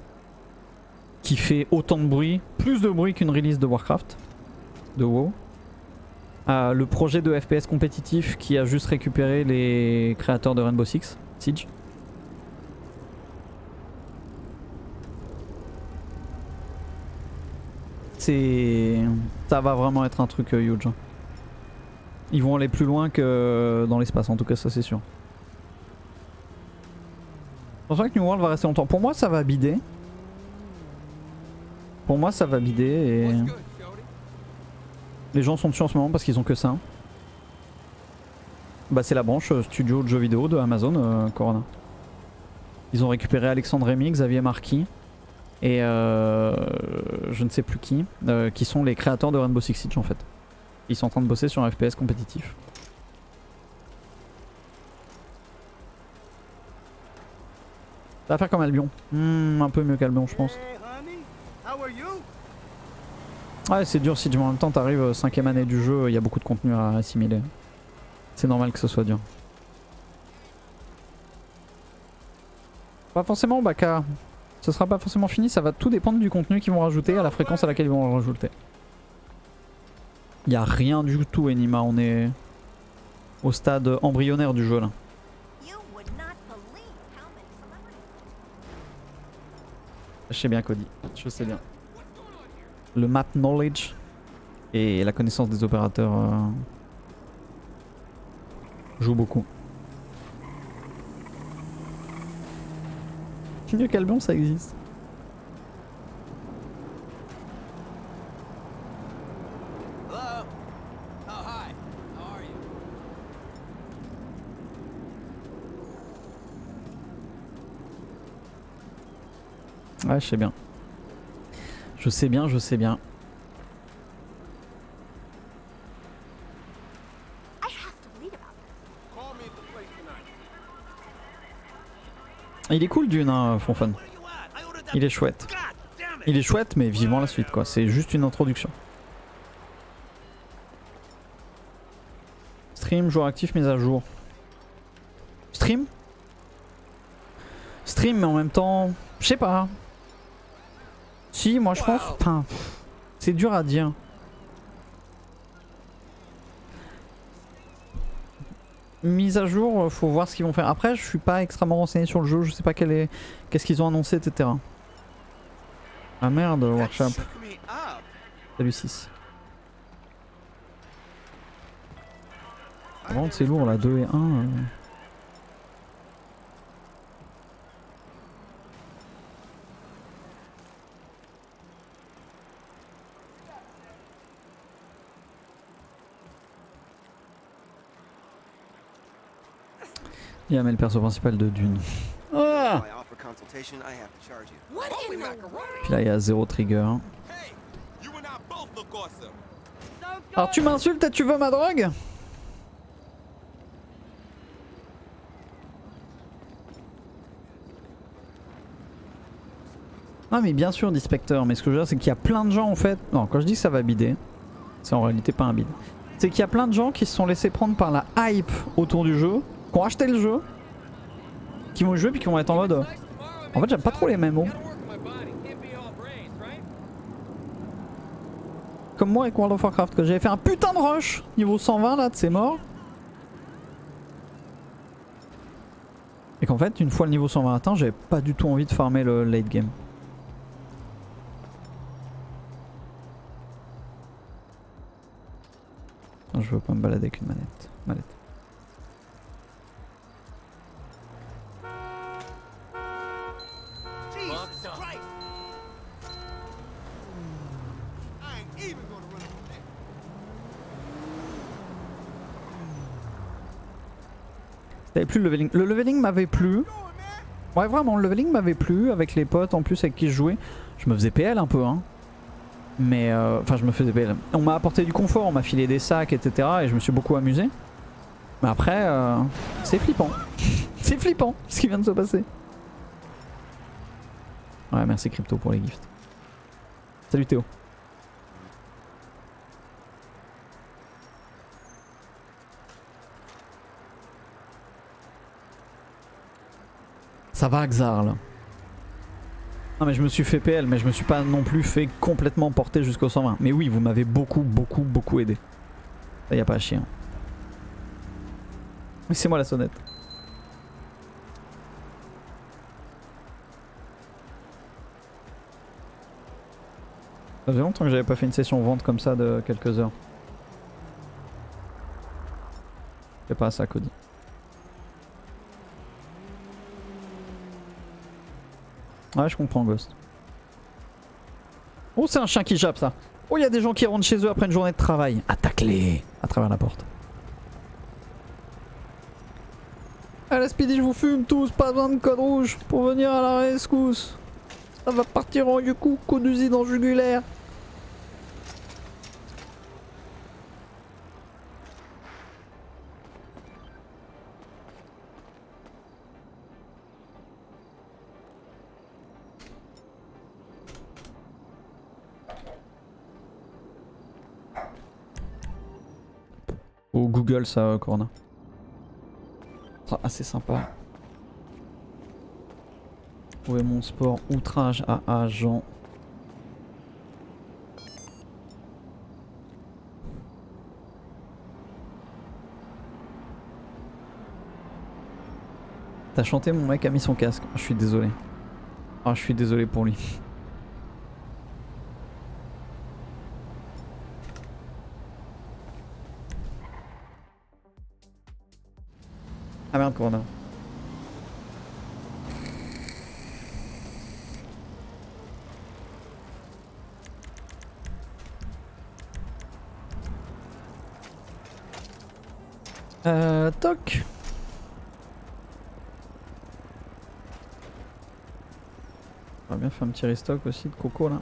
qui fait autant de bruit, plus de bruit qu'une release de Warcraft, de WoW. Le projet de FPS compétitif qui a juste récupéré les créateurs de Rainbow Six Siege. Ça va vraiment être un truc huge. Ils vont aller plus loin que dans l'espace en tout cas, ça c'est sûr. Je pense pas que New World va rester longtemps. Pour moi ça va bider. Pour moi ça va bider et... Les gens sont dessus en ce moment parce qu'ils ont que ça. Bah c'est la branche studio de jeux vidéo de Amazon, Corona. Ils ont récupéré Alexandre Rémy, Xavier Marquis et je ne sais plus qui sont les créateurs de Rainbow Six Siege en fait. Ils sont en train de bosser sur un FPS compétitif. Ça va faire comme Albion. Un peu mieux qu'Albion je pense. Ouais c'est dur Siege mais en même temps t'arrives 5ème année du jeu, il y a beaucoup de contenu à assimiler. C'est normal que ce soit dur. Pas forcément Baka. Ce sera pas forcément fini, ça va tout dépendre du contenu qu'ils vont rajouter, à la fréquence à laquelle ils vont le rajouter. Y a rien du tout Enima, on est au stade embryonnaire du jeu là. Je sais bien Cody, je sais bien. Le map knowledge et la connaissance des opérateurs jouent beaucoup. Mieux qu'Albion ça existe. Ouais je sais bien. Je sais bien, je sais bien. Il est cool Dune hein, Fonfon. Il est chouette. Il est chouette mais vivement la suite quoi, c'est juste une introduction. Stream, joueur actif, mise à jour. Stream? Stream mais en même temps, je sais pas. Si moi je pense, enfin, c'est dur à dire. Mise à jour, faut voir ce qu'ils vont faire. Après, je suis pas extrêmement renseigné sur le jeu, je sais pas qu'est-ce qu'ils ont annoncé, etc. Ah merde, Workshop. Salut 6. Vraiment, c'est lourd là, 2 et 1. Il y a le perso principal de Dune. Ah puis là il y a 0 trigger. Alors tu m'insultes et tu veux ma drogue? Ah mais bien sûr, dit Spectre, mais ce que je veux dire c'est qu'il y a plein de gens en fait... Non, quand je dis que ça va bider, c'est en réalité pas un bide. C'est qu'il y a plein de gens qui se sont laissés prendre par la hype autour du jeu, qui ont acheté le jeu, qui vont jouer puis qui vont être en mode... En fait j'aime pas trop les MMO. Comme moi avec World of Warcraft, que j'avais fait un putain de rush niveau 120 là, c'est mort. Et qu'en fait une fois le niveau 120 atteint, j'avais pas du tout envie de farmer le late game. Non, je veux pas me balader avec une mallette. Jesus Christ! I ain't even gonna run from that. T'avais plus le leveling. Le leveling m'avait plu. Ouais vraiment le leveling m'avait plu avec les potes en plus avec qui je jouais. Je me faisais PL un peu hein. Mais enfin je me faisais PL. On m'a apporté du confort, on m'a filé des sacs etc. Et je me suis beaucoup amusé. Mais après c'est flippant. C'est flippant ce qui vient de se passer. Ouais merci Crypto pour les gifts. Salut Théo. Ça va Xar là. Non mais je me suis fait PL mais je me suis pas non plus fait complètement porter jusqu'au 120. Mais oui vous m'avez beaucoup aidé. Ça y a pas à chier. Hein. Oui c'est moi la sonnette. Ça faisait longtemps que j'avais pas fait une session vente comme ça de quelques heures. C'est pas ça Cody. Ouais je comprends Ghost. Oh c'est un chien qui jappe ça. Oh il y a des gens qui rentrent chez eux après une journée de travail. Attaque-les à travers la porte. Allez Speedy je vous fume tous, pas besoin de code rouge pour venir à la rescousse. Ça va partir en yuku, coup d'usine en jugulaire. Au Google ça Corona. Ah c'est sympa. Où est mon sport? Outrage à agent. T'as chanté, mon mec a mis son casque. Je suis désolé. Ah je suis désolé pour lui. Ah merde Corona. Toc. On va bien faire un petit restock aussi de coco là.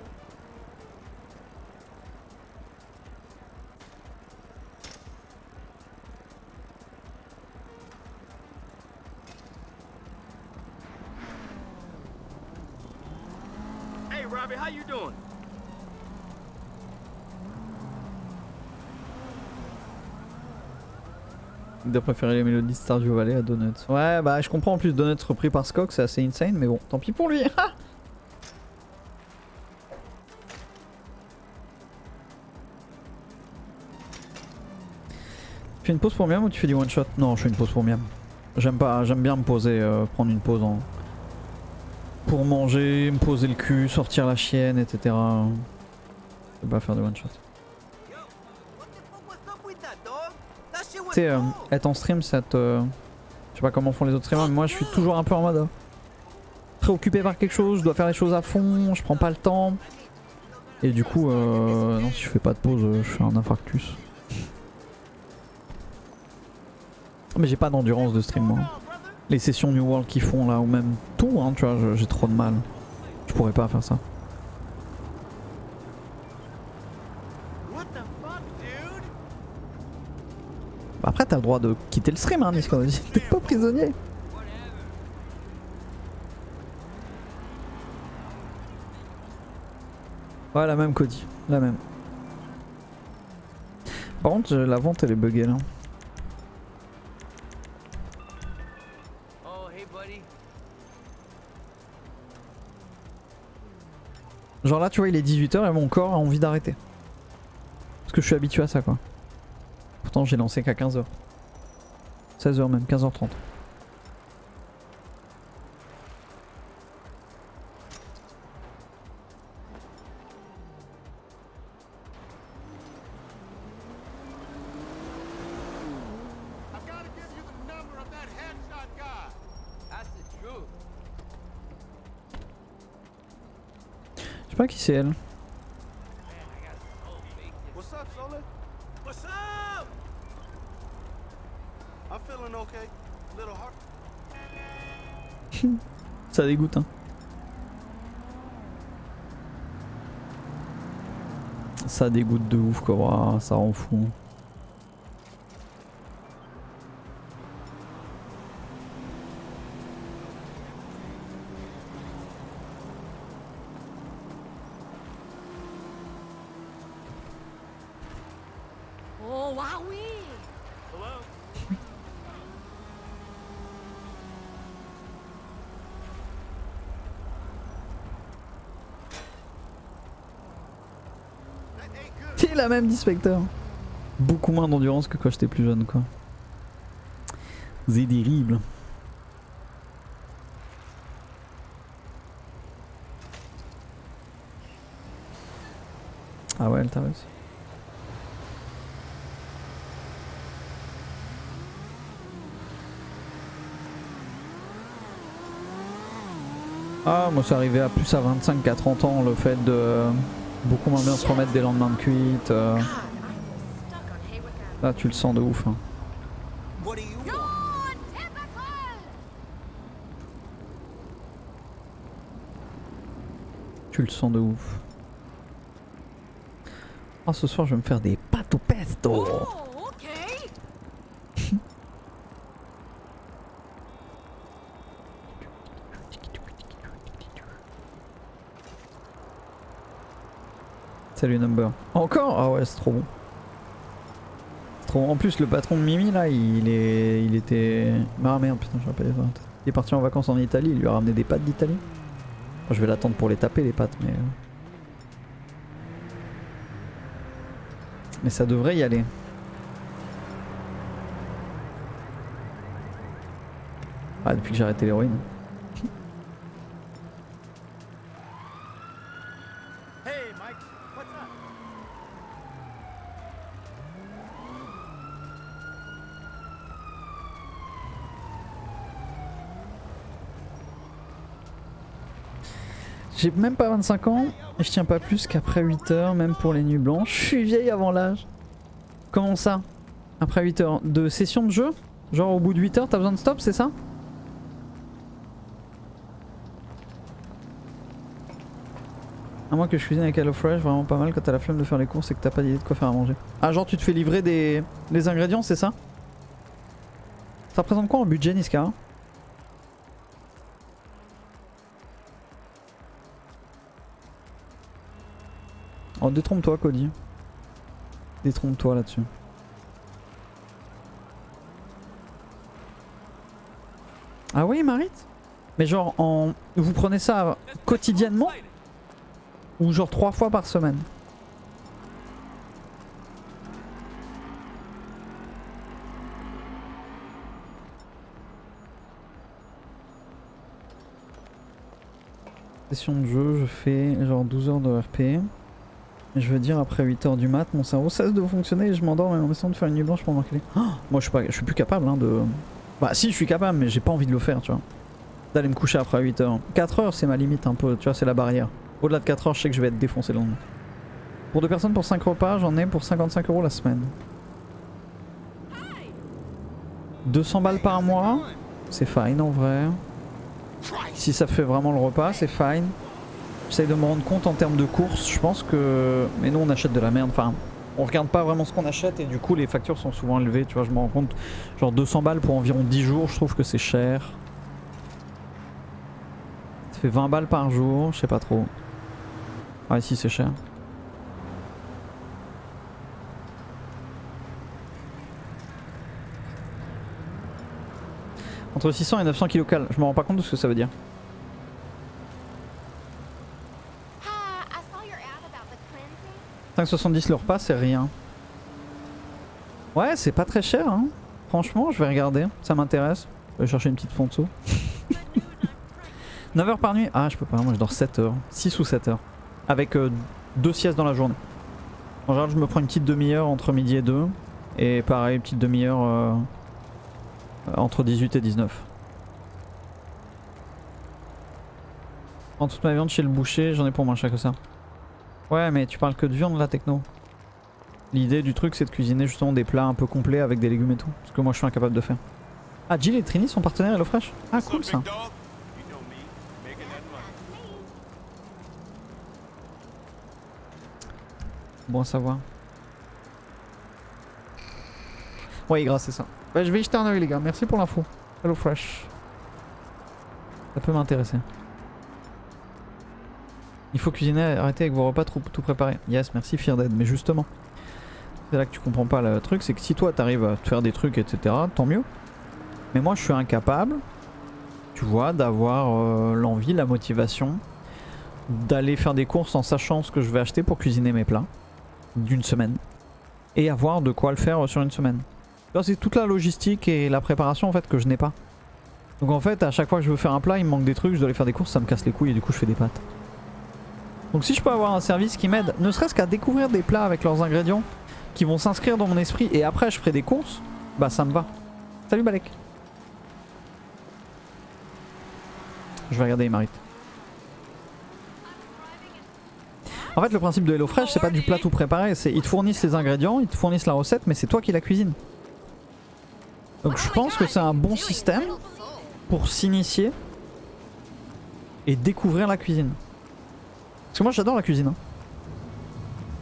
Hey, Robbie, how you doing? De préférer les mélodies de Stardew Valley à Donuts. Ouais bah je comprends en plus Donuts repris par Skok c'est assez insane mais bon tant pis pour lui. Tu fais une pause pour Miam ou tu fais du one shot? Non je fais une pause pour Miam. J'aime bien me poser, prendre une pause en... pour manger, me poser le cul, sortir la chienne etc. Je vais pas faire de one shot. Tu sais, être en stream, ça te... Je sais pas comment font les autres streamers, mais moi je suis toujours un peu en mode préoccupé par quelque chose, je dois faire les choses à fond, je prends pas le temps. Et du coup, non, si je fais pas de pause, je fais un infarctus. Mais j'ai pas d'endurance de stream moi. Les sessions New World qu'ils font là, ou même tout, hein, tu vois, j'ai trop de mal. Je pourrais pas faire ça. Après t'as le droit de quitter le stream hein Nisko, t'es pas prisonnier. Ouais, la même Cody, la même. Par contre, la vente elle est buggée là. Oh, hey, buddy. Genre là, tu vois, il est 18h et mon corps a envie d'arrêter. Parce que je suis habitué à ça quoi. Pourtant, j'ai lancé qu'à 15h. 16h même, 15h30. I gotta give you the number of that headshot guy. That's the truth. Je sais pas qui c'est elle. What's up, Sola? What's up? I'm feeling okay. Little hard. Ça dégoûte hein. Ça dégoûte de ouf quoi, ouah, ça rend fou. Oh, wow, oui. Hello? That ain't good. C'est la même Spectre. Beaucoup moins d'endurance que quand j'étais plus jeune quoi. C'est terrible. Ah ouais, elle t'a réussi. Ah moi c'est arrivé à plus à 25 à 30 ans le fait de beaucoup moins bien se remettre des lendemains de cuite. God, I was stuck on Hayward Avenue. Là tu le sens de ouf hein. What do you want? You're typical. Tu le sens de ouf. Ah ce soir je vais me faire des pâtes au pesto. Oh, okay. Salut Number. Encore? Ah ouais c'est trop bon. C'est trop bon. En plus le patron de Mimi là il était... Ah merde putain je rappelle. Il est parti en vacances en Italie, il lui a ramené des pâtes d'Italie. Enfin, je vais l'attendre pour les taper les pâtes mais... Mais ça devrait y aller. Ah depuis que j'ai arrêté l'héroïne. Hey, Mike. What's up? J'ai même pas 25 ans et je tiens pas plus qu'après 8 heures, même pour les nuits blanches. Je suis vieille avant l'âge. Comment ça? Après 8 heures de session de jeu? Genre au bout de 8 heures t'as besoin de stop, c'est ça? À moins que je cuisine avec HelloFresh, vraiment pas mal quand t'as la flemme de faire les courses et que t'as pas d'idée de quoi faire à manger. Ah genre tu te fais livrer les ingrédients, c'est ça? Ça représente quoi en budget Niska? Oh détrompe-toi Cody. Détrompe-toi là-dessus. Ah oui Marit? Mais genre vous prenez ça quotidiennement? Ou genre 3 fois par semaine? Session de jeu, je fais genre 12 heures de RP. Et je veux dire après 8 heures du mat, mon cerveau cesse de fonctionner et je m'endors en essayant de faire une nuit blanche pour marquer les... Oh, moi je suis plus capable hein, de... Bah si je suis capable mais j'ai pas envie de le faire tu vois. D'aller me coucher après 8 heures. 4 heures c'est ma limite un peu, tu vois c'est la barrière. Au-delà de 4 heures je sais que je vais être défoncé le lendemain. Pour 2 personnes pour 5 repas j'en ai pour 55 € la semaine. 200 balles par mois, c'est fine en vrai. Si ça fait vraiment le repas c'est fine. J'essaye de me rendre compte en termes de courses, je pense que... Mais nous on achète de la merde, enfin on regarde pas vraiment ce qu'on achète et du coup les factures sont souvent élevées, tu vois, je me rends compte. Genre 200 balles pour environ 10 jours, je trouve que c'est cher. Ça fait 20 balles par jour, je sais pas trop. Ouais si c'est cher. Entre 600 et 900 kcal. Je me rends pas compte de ce que ça veut dire. I saw your ad about the cleansing. 5,70 le repas, c'est rien. Ouais, c'est pas très cher, hein. Franchement, je vais regarder. Ça m'intéresse. Je vais chercher une petite ponceau. 9 heures par nuit. Ah, je peux pas. Moi, je dors 7 heures. 6 ou 7 heures. Avec 2 siestes dans la journée. En général, je me prends une petite demi-heure entre midi et 2. Et pareil, une petite demi-heure entre 18 et 19. En toute ma viande chez le boucher, j'en ai pour moins cher que ça. Ouais, mais tu parles que de viande là, techno. L'idée du truc, c'est de cuisiner justement des plats un peu complets avec des légumes et tout. Ce que moi je suis incapable de faire. Ah, Jill et Trini sont partenaires HelloFresh. Ah, cool ça. Bon à savoir. Ouais, grâce c'est ça. Bah, je vais y jeter un oeil, les gars. Merci pour l'info. HelloFresh. Ça peut m'intéresser. Il faut cuisiner, arrêter avec vos repas tout préparés. Yes, merci Feardead. Mais justement, c'est là que tu comprends pas le truc. C'est que si toi t'arrives à te faire des trucs, etc., tant mieux. Mais moi je suis incapable, tu vois, d'avoir l'envie, la motivation d'aller faire des courses en sachant ce que je vais acheter pour cuisiner mes plats d'une semaine et avoir de quoi le faire sur une semaine. C'est toute la logistique et la préparation en fait que je n'ai pas. Donc en fait à chaque fois que je veux faire un plat il me manque des trucs, je dois aller faire des courses, ça me casse les couilles et du coup je fais des pâtes. Donc si je peux avoir un service qui m'aide, ne serait-ce qu'à découvrir des plats avec leurs ingrédients qui vont s'inscrire dans mon esprit et après je ferai des courses, bah ça me va. Salut Balek. Je vais regarder les marites. En fait le principe de HelloFresh c'est pas du plat tout préparé, c'est ils te fournissent les ingrédients, ils te fournissent la recette mais c'est toi qui la cuisines. Donc je pense que c'est un bon système pour s'initier et découvrir la cuisine. Parce que moi j'adore la cuisine. Hein.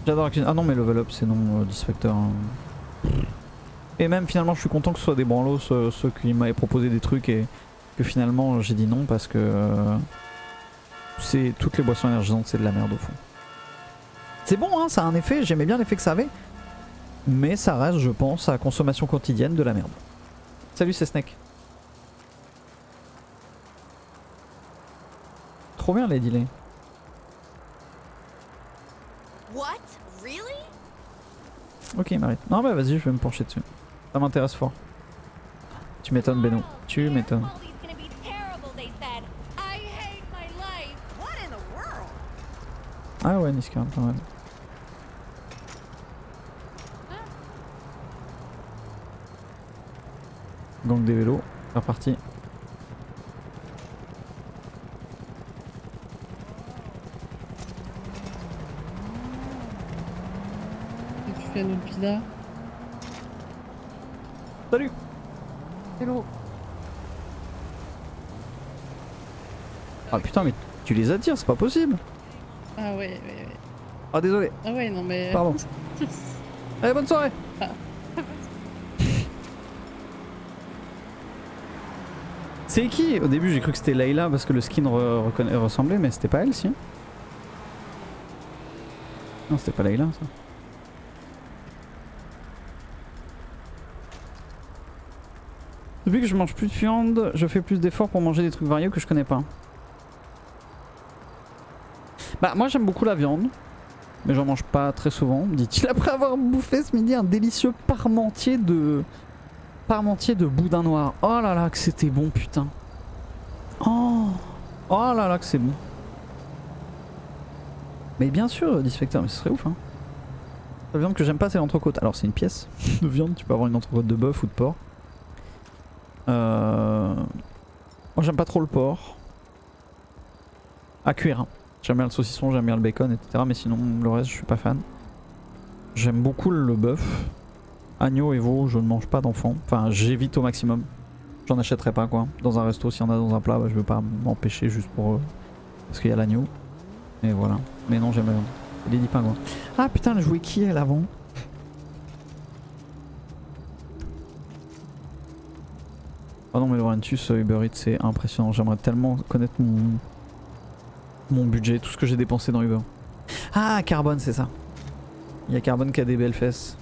J'adore la cuisine. Ah non mais level up c'est non Dispector. Hein. Et même finalement je suis content que ce soit des branlos ceux qui m'avaient proposé des trucs et que finalement j'ai dit non parce que c'est toutes les boissons énergisantes c'est de la merde au fond. C'est bon hein, ça a un effet, j'aimais bien l'effet que ça avait. Mais ça reste je pense à consommation quotidienne de la merde. Salut c'est Snake. Trop bien les delays. What? Really? Ok Marie. Non bah vas-y je vais me pencher dessus. Ça m'intéresse fort. Tu m'étonnes Beno. Tu m'étonnes. Molly's gonna be terrible, they said. I hate my life. What in the world? Ah ouais Niska, pas mal. Gang des vélos, c'est reparti. Tu fais notre pizza. Salut. Hello. Ah putain mais tu les attires, c'est pas possible. Ah ouais. Ah désolé. Ah ouais, non mais... Pardon. Allez bonne soirée. C'est qui? Au début j'ai cru que c'était Layla parce que le skin ressemblait mais c'était pas elle si. Non c'était pas Layla ça. Depuis que je mange plus de viande, je fais plus d'efforts pour manger des trucs variés que je connais pas. Bah moi j'aime beaucoup la viande, mais j'en mange pas très souvent, dit-il après avoir bouffé ce midi un délicieux parmentier de boudin noir. Oh là là que c'était bon putain. Oh là là que c'est bon. Mais bien sûr Dispector, mais ce serait ouf hein. La viande que j'aime pas c'est l'entrecôte. Alors c'est une pièce de viande, tu peux avoir une entrecôte de bœuf ou de porc. Moi j'aime pas trop le porc. À cuire hein. J'aime bien le saucisson, j'aime bien le bacon etc. Mais sinon le reste je suis pas fan. J'aime beaucoup le bœuf. Agneau et veau je ne mange pas d'enfant. Enfin j'évite au maximum. J'en achèterai pas quoi. Dans un resto s'il y en a dans un plat bah, je veux pas m'empêcher juste pour parce qu'il y a l'agneau. Et voilà. Mais non j'aime la viande. Lady Pingouin. Ah putain elle jouait qui elle avant? Oh non mais Laurentus Uber Eats c'est impressionnant, j'aimerais tellement connaître mon budget, tout ce que j'ai dépensé dans Uber. Ah Carbone c'est ça. Il y a Carbone qui a des belles fesses.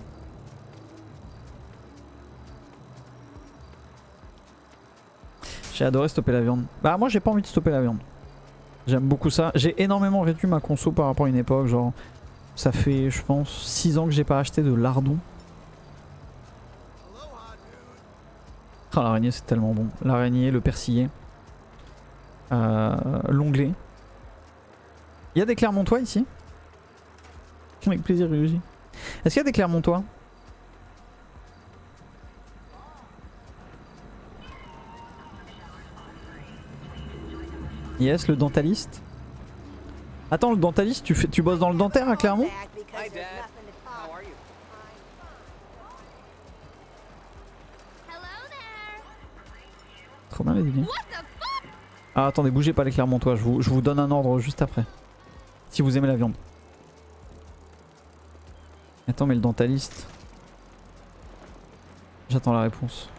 J'ai adoré stopper la viande. Bah moi j'ai pas envie de stopper la viande. J'aime beaucoup ça. J'ai énormément réduit ma conso par rapport à une époque. Genre ça fait je pense 6 ans que j'ai pas acheté de lardon. Oh, l'araignée c'est tellement bon. L'araignée, le persillé. L'onglet. Il y a des Clermontois ici? Avec plaisir Ryuji. Est-ce qu'il y a des Clermontois? Yes, le dentaliste. Attends, le dentaliste, tu bosses dans le dentaire à Clermont? Trop bien les délires. Ah attendez, bougez pas les Clermontois, je vous donne un ordre juste après. Si vous aimez la viande. Attends mais le dentaliste. J'attends la réponse.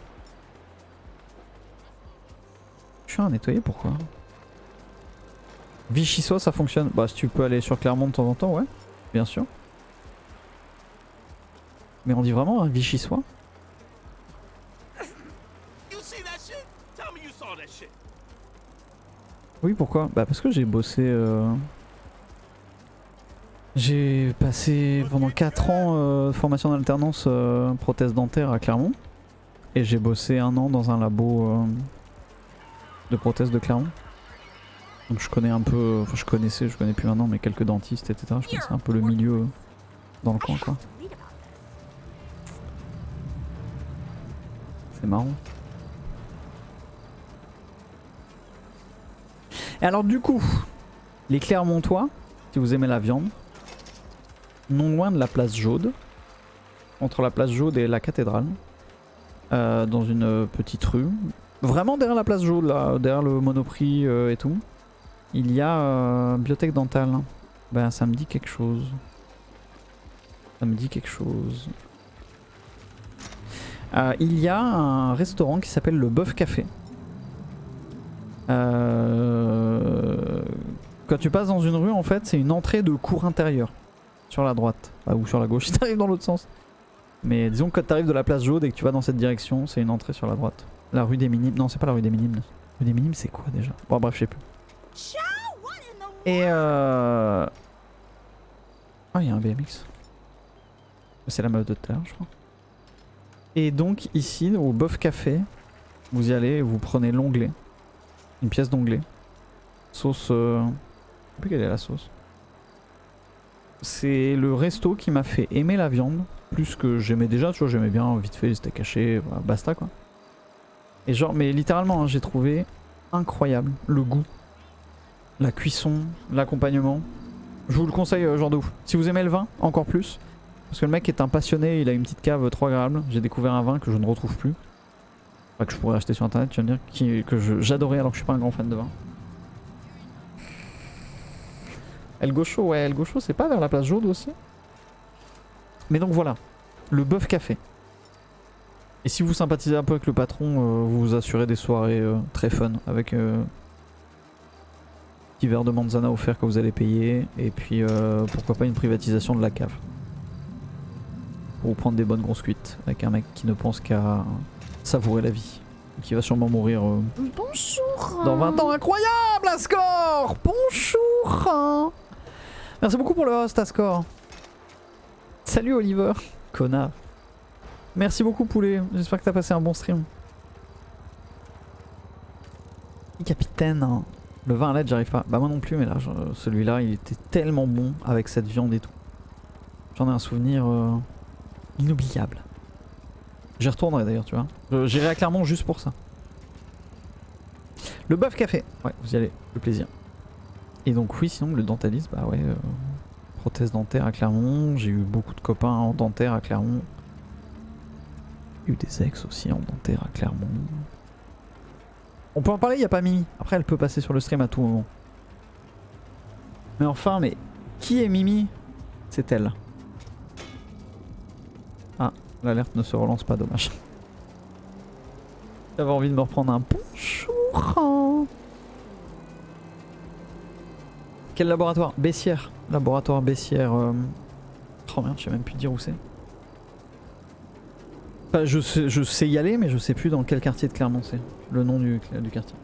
Je suis à nettoyer, pourquoi? Vichysois ça fonctionne. Bah si tu peux aller sur Clermont de temps en temps, ouais. Bien sûr. Mais on dit vraiment un Vichysois? Oui, pourquoi? Bah parce que j'ai bossé... J'ai passé pendant 4 ans formation d'alternance prothèse dentaire à Clermont. Et j'ai bossé 1 an dans un labo de prothèse de Clermont. Donc je connais un peu... Enfin je connais plus maintenant, mais quelques dentistes, etc. Je connaissais un peu le milieu dans le coin, quoi. C'est marrant. Et alors du coup, les Clermontois, si vous aimez la viande, non loin de la place Jaude, entre la place Jaude et la cathédrale, dans une petite rue, vraiment derrière la place Jaude, là, derrière le Monoprix et tout, il y a bibliothèque dentale. Ben ça me dit quelque chose. Ça me dit quelque chose. Il y a un restaurant qui s'appelle le Bœuf Café. Quand tu passes dans une rue, en fait, c'est une entrée de cour intérieure. Sur la droite. Ou sur la gauche, si t'arrives dans l'autre sens. Mais disons que quand t'arrives de la place Jaude et que tu vas dans cette direction, c'est une entrée sur la droite. La rue des Minimes. Non, c'est pas la rue des Minimes. La rue des Minimes, c'est quoi déjà? Bon, bref, je sais plus. Et Ah, il y a un BMX. C'est la meuf de tout à l'heure, je crois. Et donc, ici, au Bœuf Café, vous y allez et vous prenez l'onglet. Une pièce d'onglet. Sauce... Je sais plus quelle est la sauce. C'est le resto qui m'a fait aimer la viande. Plus que j'aimais déjà, tu vois, j'aimais bien vite fait, c'était caché, voilà, basta quoi. Et genre, mais littéralement, hein, j'ai trouvé incroyable le goût, la cuisson, l'accompagnement. Je vous le conseille, genre de ouf. Si vous aimez le vin, encore plus. Parce que le mec est un passionné, il a une petite cave trop agréable. J'ai découvert un vin que je ne retrouve plus. Enfin, que je pourrais acheter sur internet, tu vas me dire, que j'adorais alors que je suis pas un grand fan de vin. El Gaucho, ouais, El Gaucho, c'est pas vers la place Jaude aussi? Mais donc voilà, le Bœuf Café. Et si vous sympathisez un peu avec le patron, vous vous assurez des soirées très fun avec petit verre de manzana offert que vous allez payer. Et puis pourquoi pas une privatisation de la cave. Pour vous prendre des bonnes grosses cuites avec un mec qui ne pense qu'à savourer la vie. Et qui va sûrement mourir Bonjour. dans 20 ans. Incroyable, Ascor! Bonjour! Merci beaucoup pour le host, Ascor. Salut Oliver, connard. Merci beaucoup poulet, j'espère que t'as passé un bon stream. Capitaine, hein. Le vin à l'aide j'arrive pas. Bah moi non plus mais là celui-là il était tellement bon avec cette viande et tout. J'en ai un souvenir inoubliable. J'y retournerai d'ailleurs tu vois. J'irai à Clermont juste pour ça. Le Bœuf Café, ouais vous y allez, le plaisir. Et donc oui sinon le dentaliste, bah ouais... prothèse dentaire à Clermont, j'ai eu beaucoup de copains en dentaire à Clermont. Il y a eu des ex aussi en dentaire à Clermont. On peut en parler, il n'y a pas Mimi. Après elle peut passer sur le stream à tout moment. Mais enfin, mais qui est Mimi? C'est elle. Ah, l'alerte ne se relance pas, dommage. J'avais envie de me reprendre un bonjour. Quel laboratoire? Bessières. Laboratoire Bessières. Oh merde, je sais même plus dire où c'est. Enfin, je sais y aller, mais je sais plus dans quel quartier de Clermont c'est. Le nom du quartier.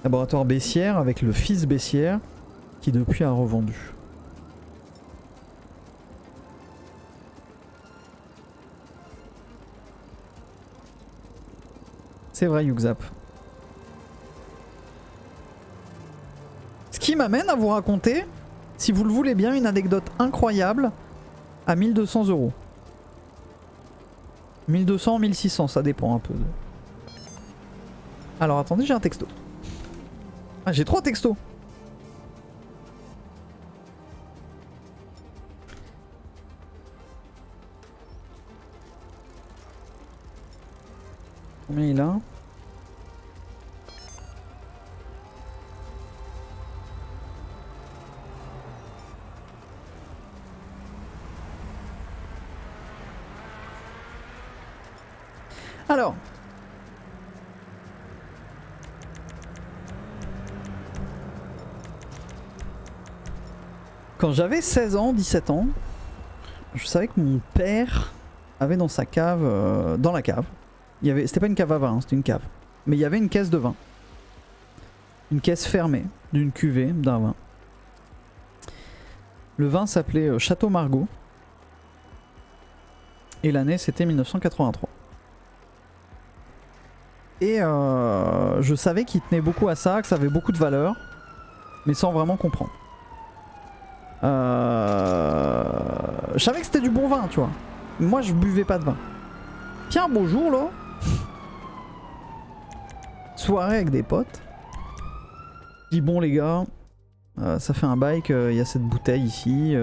Laboratoire Bessières avec le fils Bessières qui depuis a revendu. C'est vrai, Yuxap. Ce qui m'amène à vous raconter, si vous le voulez bien, une anecdote incroyable à 1200 €. 1200, 1600, ça dépend un peu. Alors attendez, j'ai un texto. Ah, j'ai 3 textos. Combien il a ? Alors, quand j'avais 16 ans, 17 ans, je savais que mon père avait dans sa cave, dans la cave, c'était pas une cave à vin, c'était une cave, mais il y avait une caisse de vin. Une caisse fermée d'une cuvée d'un vin. Le vin s'appelait Château Margaux. Et l'année c'était 1983. Et je savais qu'il tenait beaucoup à ça, que ça avait beaucoup de valeur, mais sans vraiment comprendre. Je savais que c'était du bon vin, tu vois. Moi je buvais pas de vin. Puis un beau jour là, soirée avec des potes. Je dis bon les gars, ça fait un bail qu'il y a cette bouteille ici,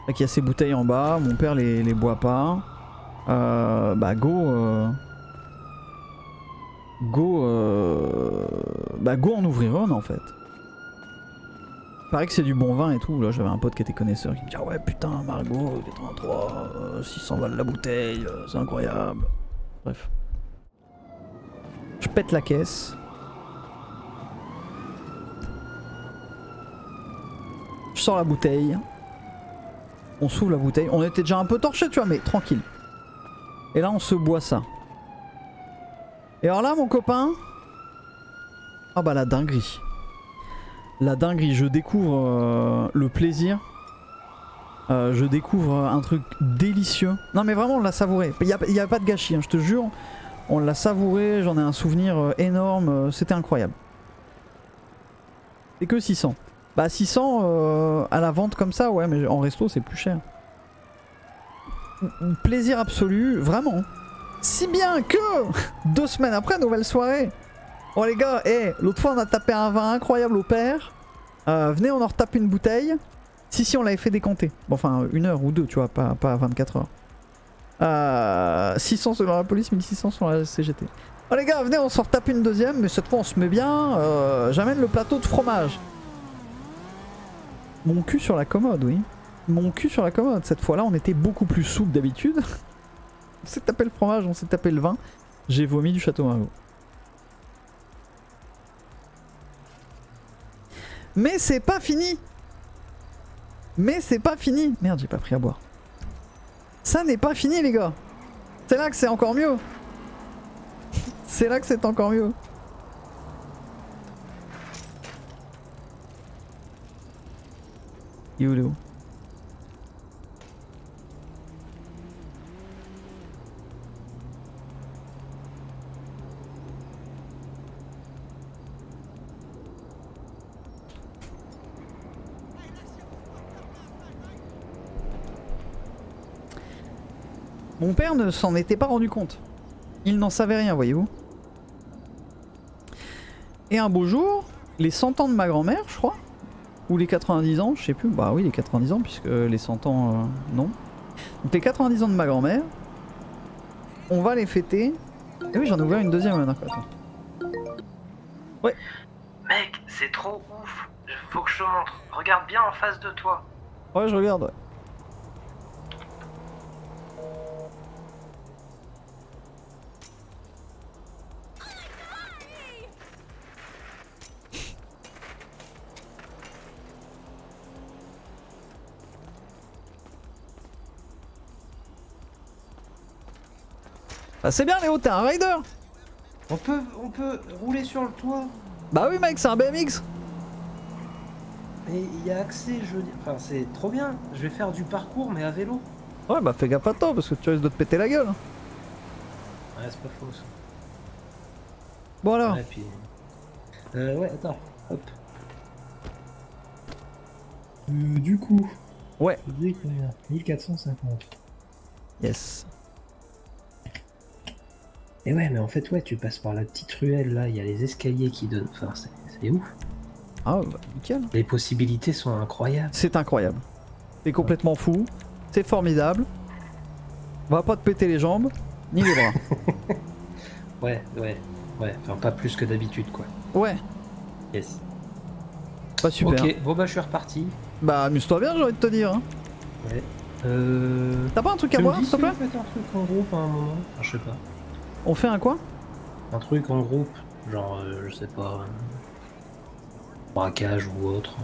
qu'il y a ces bouteilles en bas, mon père les boit pas. Bah go en ouvrir une en fait. Il paraît que c'est du bon vin et tout. Là j'avais un pote qui était connaisseur qui me dit ah ouais putain Margaux 83, 600 balles la bouteille, c'est incroyable. Bref. Je pète la caisse. Je sors la bouteille. On s'ouvre la bouteille. On était déjà un peu torché tu vois mais tranquille. Et là on se boit ça. Et alors là mon copain. Ah bah la dinguerie. La dinguerie, je découvre le plaisir. Je découvre un truc délicieux. Non mais vraiment on l'a savouré. Il n'y a pas de gâchis, hein, je te jure. On l'a savouré, j'en ai un souvenir énorme. C'était incroyable. C'est que 600. Bah 600 à la vente comme ça, ouais mais en resto c'est plus cher. Plaisir absolu, vraiment. Si bien que 2 semaines après, nouvelle soirée. Oh les gars, l'autre fois on a tapé un vin incroyable au père. Venez, on en retape une bouteille. Si, on l'avait fait décanter. Bon, enfin, 1 heure ou 2, tu vois, pas 24 heures. 600 selon la police, 1600 selon la CGT. Oh les gars, venez, on s'en retape une deuxième, mais cette fois on se met bien. J'amène le plateau de fromage. Mon cul sur la commode, oui. Mon cul sur la commode. Cette fois-là, on était beaucoup plus sous que d'habitude. On s'est tapé le fromage, on s'est tapé le vin. J'ai vomi du Château Margaux. Mais c'est pas fini. Mais c'est pas fini. Merde, j'ai pas pris à boire. Ça n'est pas fini les gars. C'est là que c'est encore mieux. C'est là que c'est encore mieux. Yolo. Mon père ne s'en était pas rendu compte. Il n'en savait rien, voyez-vous. Et un beau jour, les 100 ans de ma grand-mère, je crois, ou les 90 ans, je sais plus, bah oui les 90 ans, puisque les 100 ans, non. Donc les 90 ans de ma grand-mère, on va les fêter. Et oui, j'en ai ouvert une deuxième maintenant. Ouais. Mec, c'est trop ouf. Faut que je te montre. Regarde bien en face de toi. Ouais, je regarde, ouais. Ah, c'est bien Léo, t'es un rider. On peut rouler sur le toit. Bah oui mec, c'est un BMX. Et il y a accès, je veux dire. Enfin, c'est trop bien. Je vais faire du parcours, mais à vélo. Ouais bah fais gaffe à toi parce que tu risques de te péter la gueule. Ouais, c'est pas faux ça. Bon alors. Ouais, puis... ouais, attends. Hop. Du coup. Ouais. Je dis combien 1450. Yes. Et ouais, mais en fait, ouais, tu passes par la petite ruelle là, il y a les escaliers qui donnent. Enfin, c'est ouf. Ah bah nickel. Les possibilités sont incroyables. C'est incroyable. C'est complètement fou. C'est formidable. On va pas te péter les jambes, ni les bras. Ouais. Enfin, pas plus que d'habitude, quoi. Ouais, Yes. pas super. Ok, bon bah, je suis reparti. Bah amuse-toi bien j'ai envie de te dire. Hein. Ouais. T'as pas un truc à Tu me boire dis s'il te si plaît? on fait un truc en groupe à un moment. Enfin, je sais pas. On fait un quoi? Un truc en groupe, genre, je sais pas, braquage ou autre.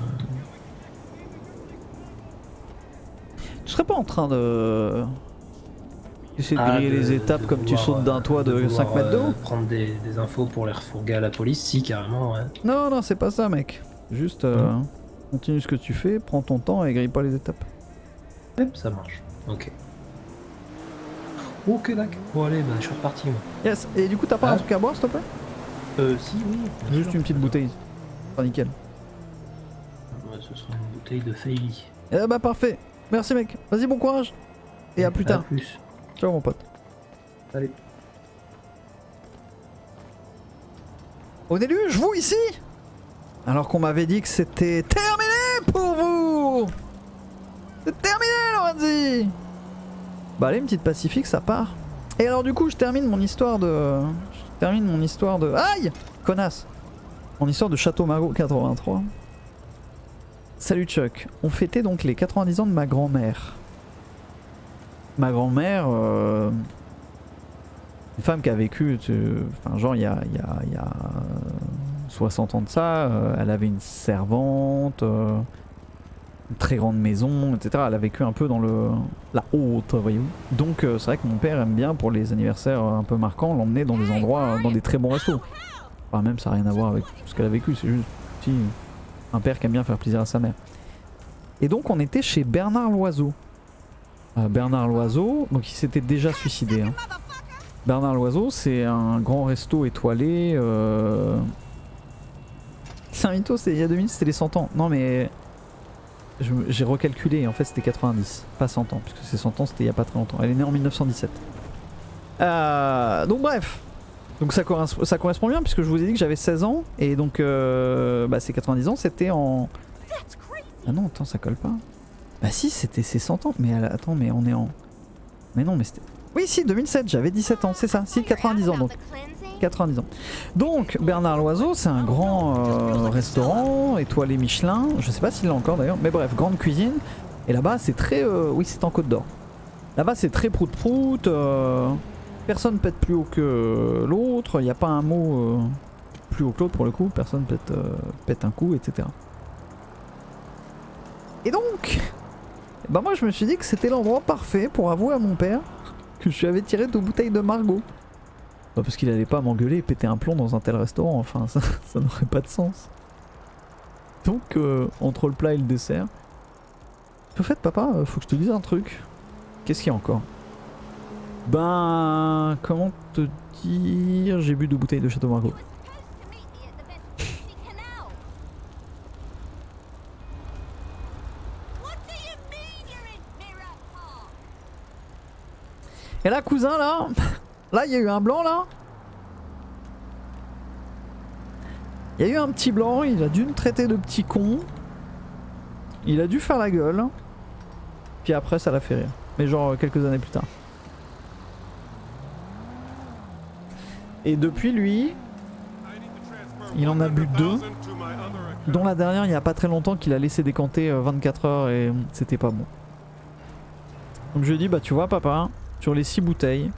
Tu serais pas en train de... essayer de griller les étapes comme tu sautes d'un toit de 5 mètres de haut? Prendre des infos pour les refourguer à la police, si, carrément, ouais. Non, non, c'est pas ça, mec. Juste, continue ce que tu fais, prends ton temps et grille pas les étapes. Yep, ça marche. Ok. Ok, d'accord. Bon, allez, bah, je suis reparti, moi. Yes, et du coup, t'as pas un truc à boire, s'il te plaît? Si, oui. bien Juste sûr. une petite bouteille. Pas nickel. Ouais, ce sera une bouteille de Faili. Eh bah, parfait. Merci, mec. Vas-y, bon courage. Et à plus tard. Plus. Ciao, mon pote. Allez. Au déluge, vous ici? Alors qu'on m'avait dit que c'était terminé pour vous. C'est terminé, Lorenzi. Bah allez, une petite pacifique, ça part. Et alors du coup, je termine mon histoire de... Aïe, connasse. Mon histoire de Château Margaux 83. Salut Chuck. On fêtait donc les 90 ans de ma grand-mère. Ma grand-mère... une femme qui a vécu... Enfin, genre, il y a 60 ans de ça, elle avait une servante, une très grande maison, etc. Elle a vécu un peu dans la haute, voyez-vous. Donc c'est vrai que mon père aime bien, pour les anniversaires un peu marquants, l'emmener dans des endroits, dans des très bons restos. Enfin même ça n'a rien à voir avec ce qu'elle a vécu, c'est juste un père qui aime bien faire plaisir à sa mère. Et donc on était chez Bernard Loiseau. Bernard Loiseau, donc il s'était déjà suicidé. Hein. Bernard Loiseau, c'est un grand resto étoilé... C'est un mytho, il y a 2 minutes c'était les 100 ans. Non mais j'ai recalculé, en fait c'était 90, pas 100 ans, puisque c'est 100 ans c'était il y a pas très longtemps. Elle est née en 1917. Donc bref, donc ça correspond bien puisque je vous ai dit que j'avais 16 ans et donc bah, ces 90 ans c'était en... Ah non attends ça colle pas. Bah si c'était ses 100 ans, mais attends mais on est en... Mais non mais c'était... Oui si 2007 j'avais 17 ans, c'est ça, si 90 ans donc. 90 ans. Donc Bernard Loiseau c'est un grand restaurant étoilé Michelin, je sais pas s'il l'a encore d'ailleurs, mais bref, grande cuisine. Et là-bas c'est très... oui c'est en Côte d'Or. Là-bas c'est très prout-prout, personne pète plus haut que l'autre, il n'y a pas un mot plus haut que l'autre pour le coup, personne pète un coup, etc. Et donc, bah moi je me suis dit que c'était l'endroit parfait pour avouer à mon père que je lui avais tiré 2 bouteilles de Margaux. Bah parce qu'il allait pas m'engueuler et péter un plomb dans un tel restaurant, enfin ça n'aurait pas de sens. Donc entre le plat et le dessert. Au fait papa, faut que je te dise un truc. Qu'est-ce qu'il y a encore? Ben... comment te dire... J'ai bu 2 bouteilles de Château Margaux. Et là cousin là... Là il y a eu un blanc là. Il y a eu un petit blanc, il a dû me traiter de petit con. Il a dû faire la gueule. Puis après ça l'a fait rire. Mais genre quelques années plus tard. Et depuis lui, il en a bu 2. Dont la dernière il n'y a pas très longtemps qu'il a laissé décanter 24 heures et c'était pas bon. Donc je lui ai dit bah tu vois papa, sur les 6 bouteilles,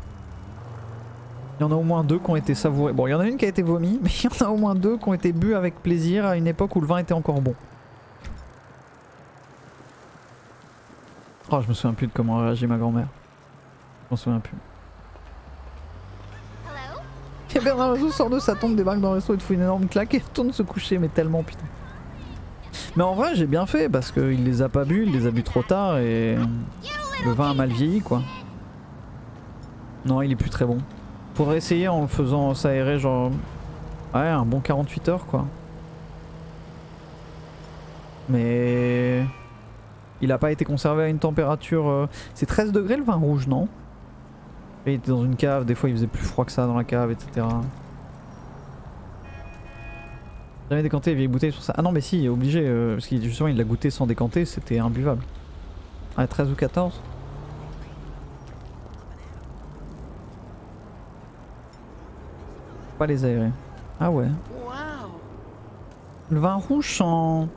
il y en a au moins 2 qui ont été savourées. Bon il y en a une qui a été vomi, mais il y en a au moins 2 qui ont été bues avec plaisir à une époque où le vin était encore bon. Oh je me souviens plus de comment réagit ma grand-mère. Je m'en souviens plus. bien un réseau sort de sa tombe, débarque dans le resto et te fout une énorme claque et retourne se coucher, mais tellement putain. Mais en vrai j'ai bien fait parce qu'il les a pas bu, il les a bu trop tard et le vin a mal vieilli quoi. Non il est plus très bon. Faudrait essayer en le faisant s'aérer genre... Ouais un bon 48 heures quoi. Mais... Il a pas été conservé à une température... C'est 13 degrés le vin rouge non? Et il était dans une cave, des fois il faisait plus froid que ça dans la cave etc. Jamais décanté les vieilles bouteilles sur ça. Ah non mais si, obligé, parce que justement il l'a goûté sans décanter, c'était imbuvable. Ah 13 ou 14. Pas les aérer. Ah ouais. Le vin rouge sans...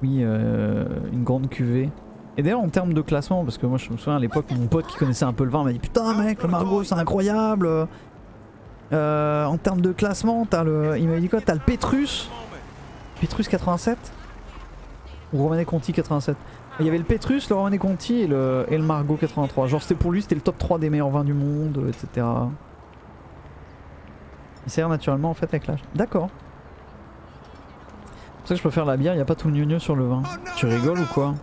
Oui, une grande cuvée. Et d'ailleurs en termes de classement, parce que moi je me souviens à l'époque mon pote qui connaissait un peu le vin m'a dit putain mec le Margaux c'est incroyable. En termes de classement, t'as le... Il m'avait dit quoi? T'as le Petrus 87 ou Romanée Conti 87. Il y avait le Petrus, le Romanée Conti et le Margaux 83. Genre c'était pour lui, c'était le top 3 des meilleurs vins du monde, etc. Il s'aère naturellement en fait avec l'âge. D'accord. C'est pour ça que je préfère la bière, il n'y a pas tout le gneu sur le vin. Tu rigoles ou quoi?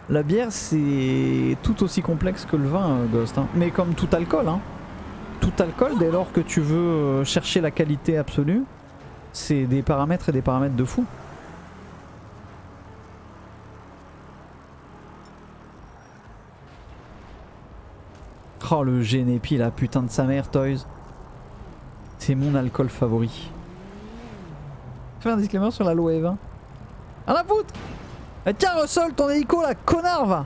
La bière c'est tout aussi complexe que le vin, Ghost. Hein. Mais comme tout alcool, hein. Tout alcool, dès lors que tu veux chercher la qualité absolue, c'est des paramètres et des paramètres de fou. Oh le Genepi, la putain de sa mère, Toys. C'est mon alcool favori. Fais un disclaimer sur la Loe 20. À la foutre! Eh tiens, Russell, ton hélico là, connard va!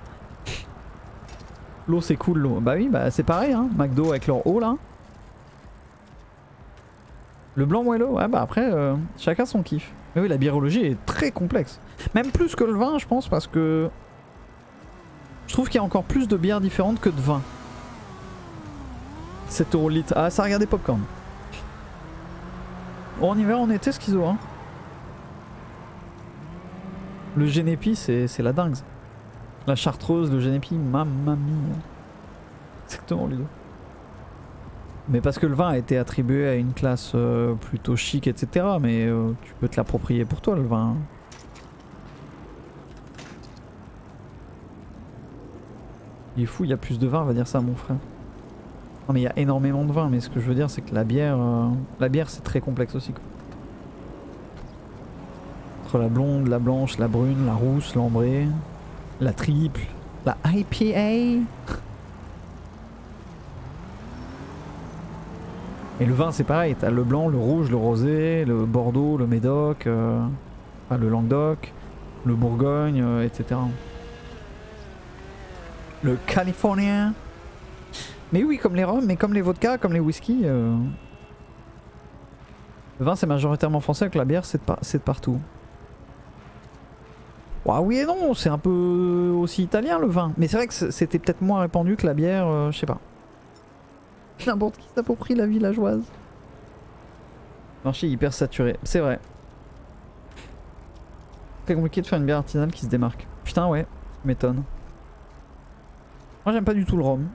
L'eau c'est cool l'eau. Bah oui, bah c'est pareil hein, McDo avec leur eau là. Le blanc moelleux, ouais bah après chacun son kiff. Mais oui la biérologie est très complexe. Même plus que le vin je pense parce que... Je trouve qu'il y a encore plus de bières différentes que de vin. 7 € le litre. Ah ça regardait Popcorn. Oh, en hiver on était schizo hein. Le Genepi c'est la dingue. La chartreuse, le Genepi, mamma mia. Exactement Ludo. Mais parce que le vin a été attribué à une classe plutôt chic etc. Mais tu peux te l'approprier pour toi le vin. Il est fou, il y a plus de vin, va dire ça mon frère. Non mais il y a énormément de vin, mais ce que je veux dire c'est que la bière c'est très complexe aussi quoi. Entre la blonde, la blanche, la brune, la rousse, l'ambrée, la triple, la IPA. Et le vin c'est pareil, t'as le blanc, le rouge, le rosé, le bordeaux, le médoc, enfin, le languedoc, le bourgogne, etc. Le californien. Mais oui, comme les rhums, mais comme les vodkas, comme les whisky. Le vin c'est majoritairement français, avec la bière c'est de partout. Ouah, oui et non, c'est un peu aussi italien le vin. Mais c'est vrai que c'était peut-être moins répandu que la bière, je sais pas. N'importe qui s'approprie la villageoise. Marché hyper saturé, c'est vrai. Très compliqué de faire une bière artisanale qui se démarque. Putain ouais, m'étonne. Moi j'aime pas du tout le rhum.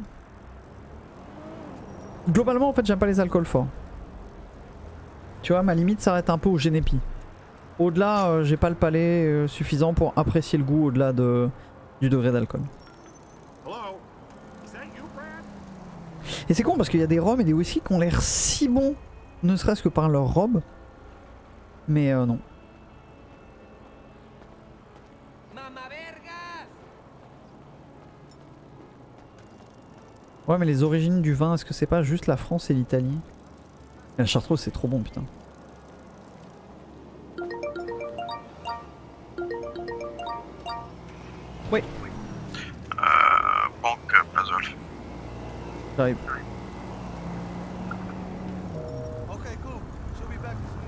Globalement en fait j'aime pas les alcools forts. Tu vois ma limite s'arrête un peu au Genepi. Au-delà j'ai pas le palais suffisant pour apprécier le goût au-delà du degré d'alcool. Et c'est con parce qu'il y a des rhums et des whisky qui ont l'air si bons, ne serait-ce que par leur robe. Mais non. Ouais mais les origines du vin, est-ce que c'est pas juste la France et l'Italie? La chartreuse c'est trop bon putain. Oui. Banque Plazolf. J'arrive. Okay, cool. She'll be back as soon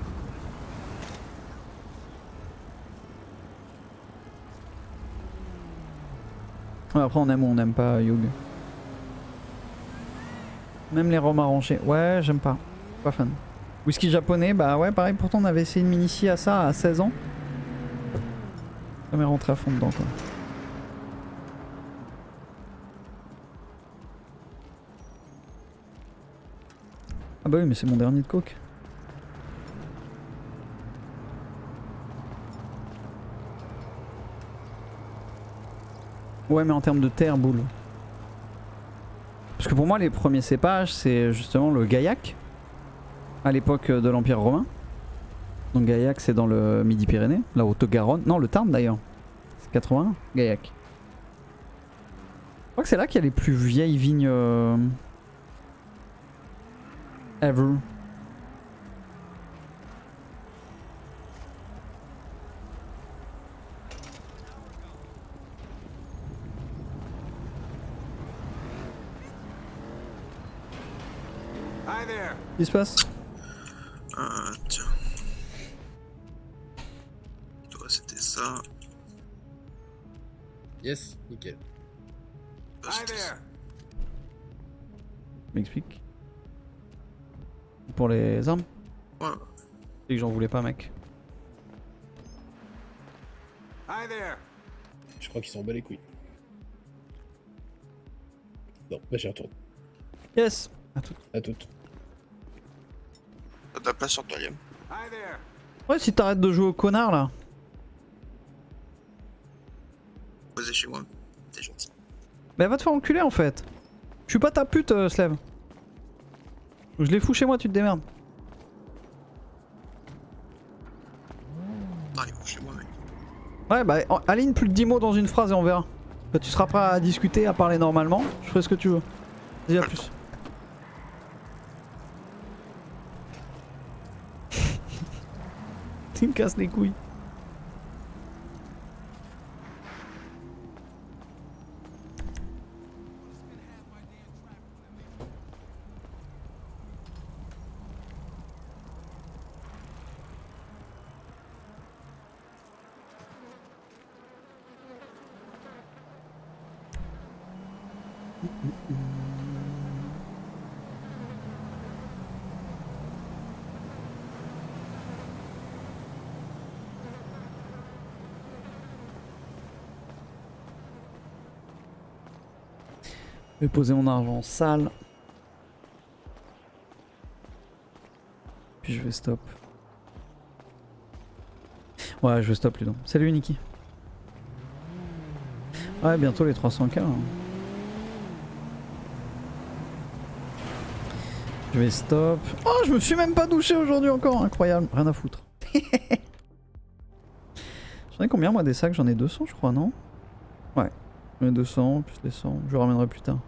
as Ouais, après on aime ou on n'aime pas Yug. Même les rhums arrangés. Ouais j'aime pas. Pas fan. Whisky japonais, bah ouais pareil, pourtant on avait essayé de m'initier à ça à 16 ans. Jamais rentré à fond dedans quoi. Ah bah oui, mais c'est mon dernier de coke. Ouais, mais en termes de terre, boule. Parce que pour moi, les premiers cépages, c'est justement le Gaillac, à l'époque de l'Empire romain. Donc Gaillac, c'est dans le Midi-Pyrénées, la Haute-Garonne. Non, le Tarn d'ailleurs. C'est 81, Gaillac. Je crois que c'est là qu'il y a les plus vieilles vignes ever. Hi there. Qu'est-ce qui se passe? Tiens. Toi, c'était ça. Yes, nickel. Toi, Hi c'était ça. there. M'explique. Pour les armes? Ouais. C'est que j'en voulais pas, mec. Hi there. Je crois qu'ils s'en bat les couilles. Non, bah j'y retourne. Yes. À tout. À toute. T'as de la place sur le deuxième. Hi there. Ouais, si t'arrêtes de jouer au connard là. Posé chez moi. T'es gentil. Bah va te faire enculer en fait. Je suis pas ta pute, Slev. Je les fous chez moi, tu te démerdes. Non, il est chez moi, mec. Ouais, bah aligne plus de 10 mots dans une phrase et on verra. Quand tu seras prêt à discuter, à parler normalement, je ferai ce que tu veux. Vas-y, à plus. Tu me casses les couilles. Je vais poser mon argent sale. Puis je vais stop. Ouais, je vais stop Ludo. Salut Niki. Ouais, bientôt les 300K. Hein. Je vais stop. Oh, je me suis même pas douché aujourd'hui encore. Incroyable. Rien à foutre. J'en ai combien moi des sacs? J'en ai 200 je crois, non? Ouais. J'en ai 200 plus les 100. Je ramènerai plus tard.